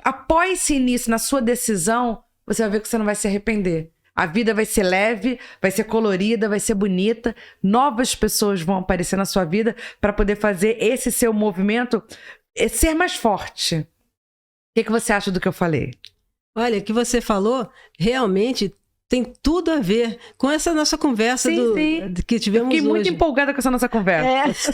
Apoie-se nisso, na sua decisão, você vai ver que você não vai se arrepender. A vida vai ser leve, vai ser colorida, vai ser bonita. Novas pessoas vão aparecer na sua vida para poder fazer esse seu movimento ser mais forte. O que você acha do que eu falei? Olha, o que você falou realmente tem tudo a ver com essa nossa conversa que tivemos hoje. Fiquei muito empolgada com essa nossa conversa.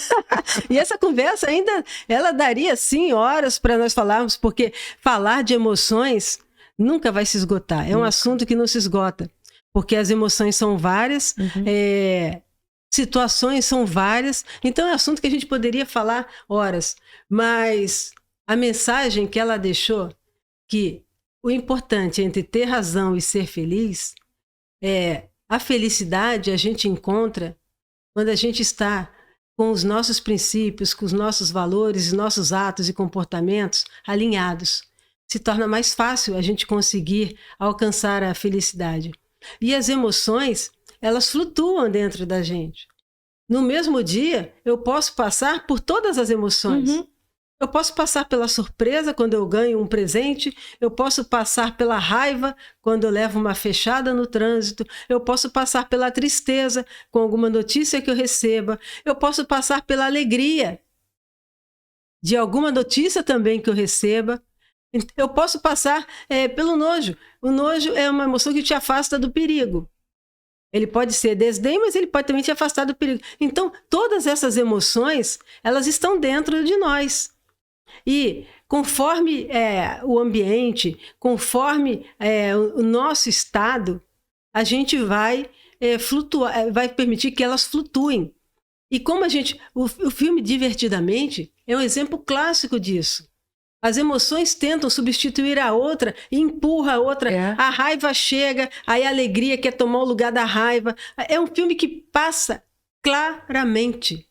E essa conversa ainda, ela daria, sim, horas para nós falarmos, porque falar de emoções nunca vai se esgotar. É um assunto que não se esgota, porque as emoções são várias, situações são várias, então é um assunto que a gente poderia falar horas. Mas a mensagem que ela deixou, que o importante entre ter razão e ser feliz, a felicidade a gente encontra quando a gente está com os nossos princípios, com os nossos valores, nossos atos e comportamentos alinhados. Se torna mais fácil a gente conseguir alcançar a felicidade. E as emoções, elas flutuam dentro da gente. No mesmo dia, eu posso passar por todas as emoções. Eu posso passar pela surpresa quando eu ganho um presente, eu posso passar pela raiva quando eu levo uma fechada no trânsito, eu posso passar pela tristeza com alguma notícia que eu receba, eu posso passar pela alegria de alguma notícia também que eu receba, eu posso passar pelo nojo. O nojo é uma emoção que te afasta do perigo. Ele pode ser desdém, mas ele pode também te afastar do perigo. Então, todas essas emoções, elas estão dentro de nós. E conforme o ambiente, conforme o nosso estado, a gente vai flutuar, vai permitir que elas flutuem. E como o filme Divertidamente é um exemplo clássico disso. As emoções tentam substituir a outra e empurra a outra. A raiva chega, aí a alegria quer tomar o lugar da raiva. É um filme que passa claramente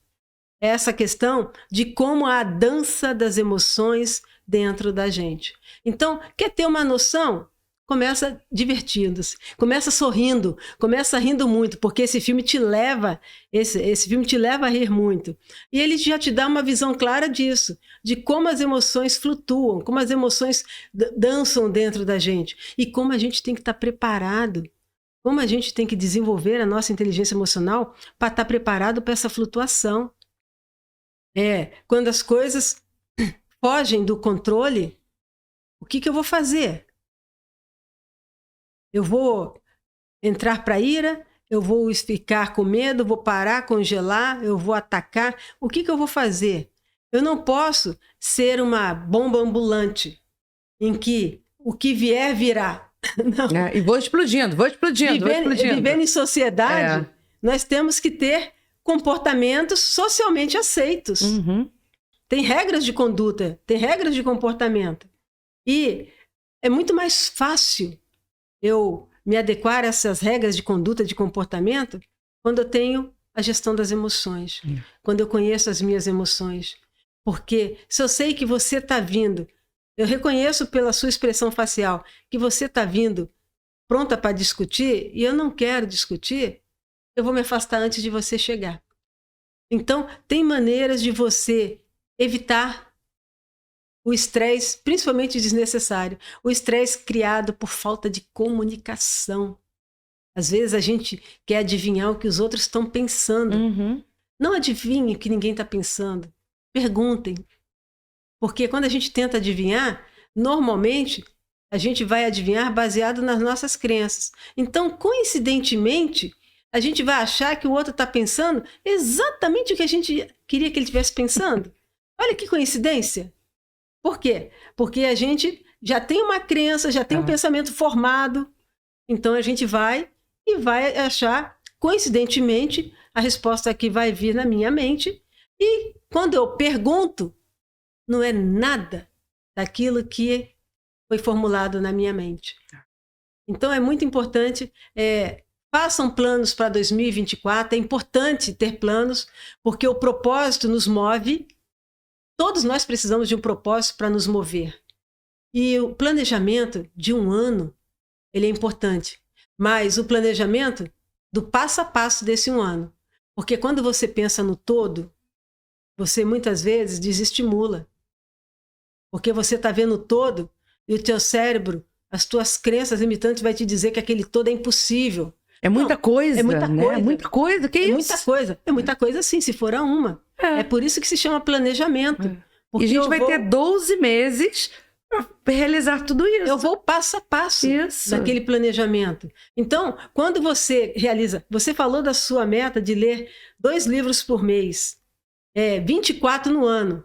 essa questão de como há a dança das emoções dentro da gente. Então, quer ter uma noção? Começa divertindo-se, começa sorrindo, começa rindo muito, porque esse filme te leva a rir muito. E ele já te dá uma visão clara disso, de como as emoções flutuam, como as emoções dançam dentro da gente e como a gente tem que estar preparado, como a gente tem que desenvolver a nossa inteligência emocional para estar preparado para essa flutuação. Quando as coisas fogem do controle, o que eu vou fazer? Eu vou entrar para a ira, eu vou ficar com medo, vou parar, congelar, eu vou atacar. O que eu vou fazer? Eu não posso ser uma bomba ambulante em que o que vier, virá. Não. E vou explodindo. Vivendo em sociedade, nós temos que ter comportamentos socialmente aceitos. Tem regras de conduta, tem regras de comportamento. E é muito mais fácil eu me adequar a essas regras de conduta, de comportamento, quando eu tenho a gestão das emoções, quando eu conheço as minhas emoções. Porque se eu sei que você está vindo, eu reconheço pela sua expressão facial que você está vindo pronta para discutir e eu não quero discutir, eu vou me afastar antes de você chegar. Então, tem maneiras de você evitar o estresse, principalmente desnecessário, o estresse criado por falta de comunicação. Às vezes a gente quer adivinhar o que os outros estão pensando. Não adivinhe o que ninguém está pensando. Perguntem. Porque quando a gente tenta adivinhar, normalmente a gente vai adivinhar baseado nas nossas crenças. Então, coincidentemente, a gente vai achar que o outro está pensando exatamente o que a gente queria que ele estivesse pensando. Olha que coincidência. Por quê? Porque a gente já tem uma crença, já tem um pensamento formado. Então a gente vai achar coincidentemente, a resposta que vai vir na minha mente, e quando eu pergunto, não é nada daquilo que foi formulado na minha mente. Então é muito importante, façam planos para 2024, é importante ter planos, porque o propósito nos move, todos nós precisamos de um propósito para nos mover. E o planejamento de um ano, ele é importante, mas o planejamento do passo a passo desse um ano, porque quando você pensa no todo, você muitas vezes desestimula, porque você está vendo o todo e o teu cérebro, as tuas crenças limitantes vai te dizer que aquele todo é impossível. É muita coisa, é muita né? coisa. É muita coisa, que é isso? Muita coisa. É muita coisa, sim, se for a uma. É por isso que se chama planejamento. E a gente vai ter 12 meses para realizar tudo isso. Eu vou passo a passo daquele planejamento. Então, quando você realiza... Você falou da sua meta de ler 2 livros por mês. 24 no ano.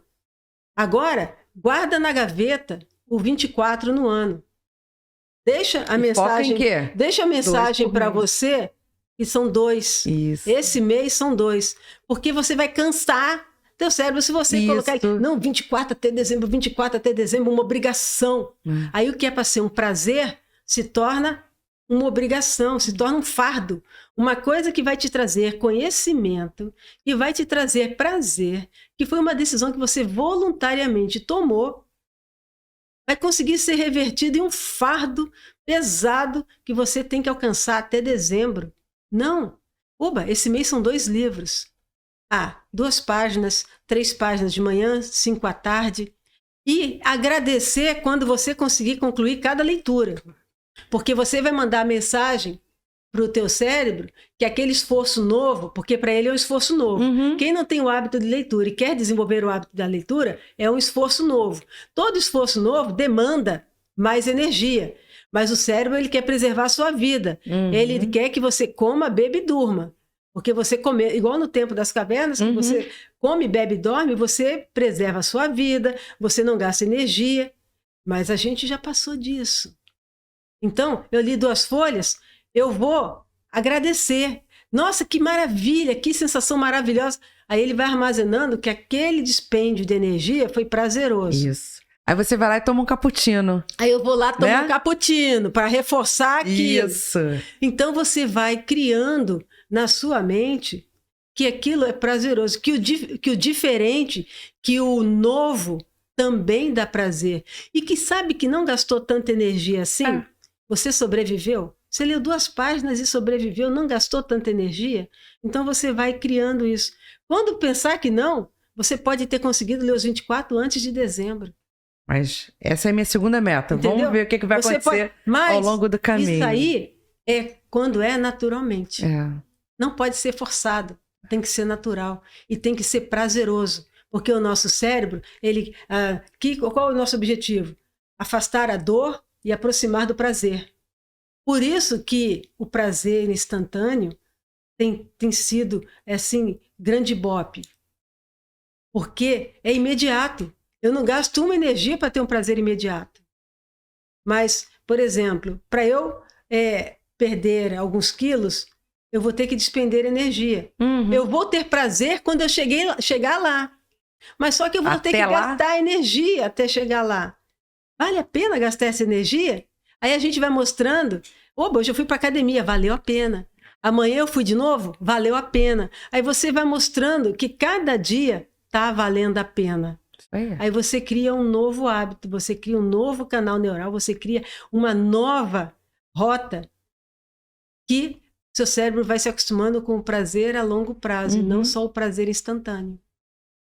Agora, guarda na gaveta o 24 no ano. Deixa a mensagem. Foca em quê? Deixa a mensagem para você que são 2. Isso. Esse mês são 2. Porque você vai cansar teu cérebro se você colocar. Não, 24 até dezembro, 24 até dezembro, uma obrigação. Aí o que é para ser um prazer se torna uma obrigação, se torna um fardo. Uma coisa que vai te trazer conhecimento e vai te trazer prazer, que foi uma decisão que você voluntariamente tomou, vai conseguir ser revertido em um fardo pesado que você tem que alcançar até dezembro. Não. Oba, esse mês são 2 livros. 2 páginas, 3 páginas de manhã, 5 à tarde. E agradecer quando você conseguir concluir cada leitura. Porque você vai mandar a mensagem para o teu cérebro que aquele esforço novo, porque para ele é um esforço novo. Quem não tem o hábito de leitura e quer desenvolver o hábito da leitura, é um esforço novo. Todo esforço novo demanda mais energia, mas o cérebro ele quer preservar a sua vida. Ele quer que você coma, beba e durma. Porque você come, igual no tempo das cavernas, que você come, bebe e dorme, você preserva a sua vida, você não gasta energia. Mas a gente já passou disso. Então, eu li 2 folhas, eu vou agradecer. Nossa, que maravilha, que sensação maravilhosa. Aí ele vai armazenando que aquele dispêndio de energia foi prazeroso. Isso. Aí você vai lá e toma um cappuccino. Aí eu vou lá tomar um cappuccino para reforçar aquilo. Isso. Então você vai criando na sua mente que aquilo é prazeroso, que o diferente, que o novo também dá prazer. E que sabe que não gastou tanta energia assim? Você sobreviveu? Você leu 2 páginas e sobreviveu, não gastou tanta energia? Então você vai criando isso. Quando pensar que não, você pode ter conseguido ler os 24 antes de dezembro. Mas essa é a minha segunda meta. Entendeu? Vamos ver o que vai acontecer ao longo do caminho. Isso aí é quando é naturalmente. Não pode ser forçado. Tem que ser natural. E tem que ser prazeroso. Porque o nosso cérebro, qual é o nosso objetivo? Afastar a dor e aproximar do prazer. Por isso que o prazer instantâneo tem sido, assim, grande ibope. Porque é imediato. Eu não gasto uma energia para ter um prazer imediato. Mas, por exemplo, para eu perder alguns quilos, eu vou ter que despender energia. Eu vou ter prazer quando eu chegar lá. Mas só que eu vou ter que gastar energia até chegar lá. Vale a pena gastar essa energia? Aí a gente vai mostrando, hoje eu fui para academia, valeu a pena. Amanhã eu fui de novo, valeu a pena. Aí você vai mostrando que cada dia está valendo a pena. Aí você cria um novo hábito, você cria um novo canal neural, você cria uma nova rota que seu cérebro vai se acostumando com o prazer a longo prazo, e não só o prazer instantâneo.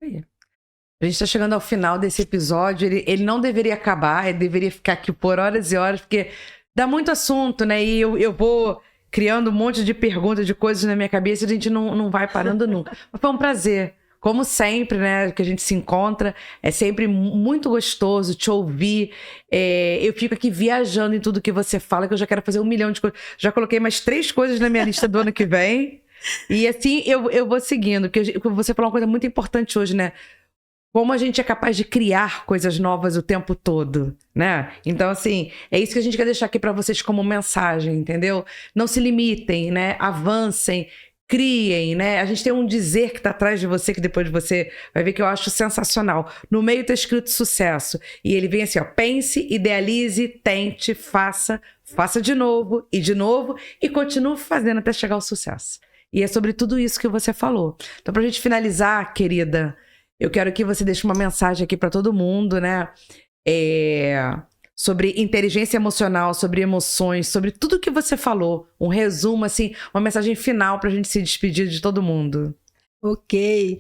A gente está chegando ao final desse episódio, ele não deveria acabar, ele deveria ficar aqui por horas e horas, porque dá muito assunto, né? E eu vou criando um monte de perguntas, de coisas na minha cabeça, e a gente não vai parando nunca. Mas foi um prazer. Como sempre, né, que a gente se encontra, é sempre muito gostoso te ouvir. Eu fico aqui viajando em tudo que você fala, que eu já quero fazer 1 milhão de coisas. Já coloquei mais 3 coisas na minha lista do ano que vem. E assim, eu vou seguindo, porque você falou uma coisa muito importante hoje, né? como a gente é capaz de criar coisas novas o tempo todo, né? Então, assim, é isso que a gente quer deixar aqui para vocês como mensagem, entendeu? Não se limitem, né? Avancem, criem, né? A gente tem um dizer que tá atrás de você, que depois você vai ver que eu acho sensacional. No meio tá escrito sucesso. E ele vem assim, ó, pense, idealize, tente, faça de novo, e continue fazendo até chegar ao sucesso. E é sobre tudo isso que você falou. Então, pra gente finalizar, querida, eu quero que você deixe uma mensagem aqui para todo mundo, né? Sobre inteligência emocional, sobre emoções, sobre tudo que você falou. Um resumo, assim, uma mensagem final para a gente se despedir de todo mundo. Ok.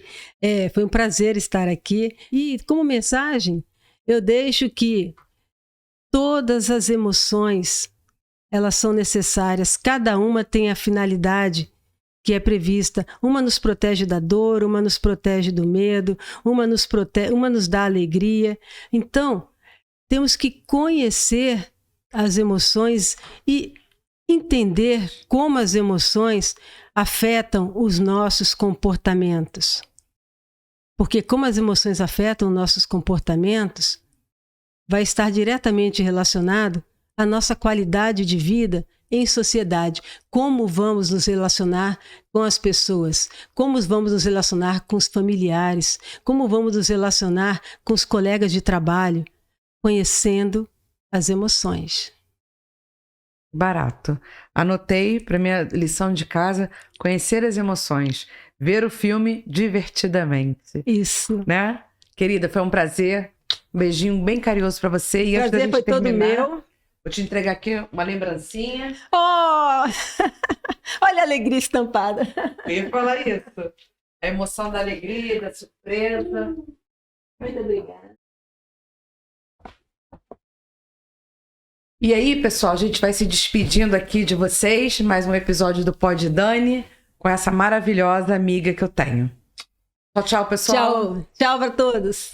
Foi um prazer estar aqui. E como mensagem, eu deixo que todas as emoções, elas são necessárias. Cada uma tem a finalidade que é prevista. Uma nos protege da dor, uma nos protege do medo, uma nos dá alegria. Então, temos que conhecer as emoções e entender como as emoções afetam os nossos comportamentos. Porque como as emoções afetam os nossos comportamentos, vai estar diretamente relacionado à nossa qualidade de vida em sociedade. Como vamos nos relacionar com as pessoas? Como vamos nos relacionar com os familiares? Como vamos nos relacionar com os colegas de trabalho? Conhecendo as emoções. Barato. Anotei para minha lição de casa, conhecer as emoções, ver o filme divertidamente. Isso. Né? Querida, foi um prazer. Um beijinho bem carinhoso para você. E antes da gente terminar, todo meu. Vou te entregar aqui uma lembrancinha. Oh! Olha a alegria estampada. Eu ia falar isso. A emoção da alegria, da surpresa. Muito obrigada. E aí, pessoal, a gente vai se despedindo aqui de vocês. Mais um episódio do Pod Dani, com essa maravilhosa amiga que eu tenho. Tchau, tchau, pessoal. Tchau. Tchau para todos.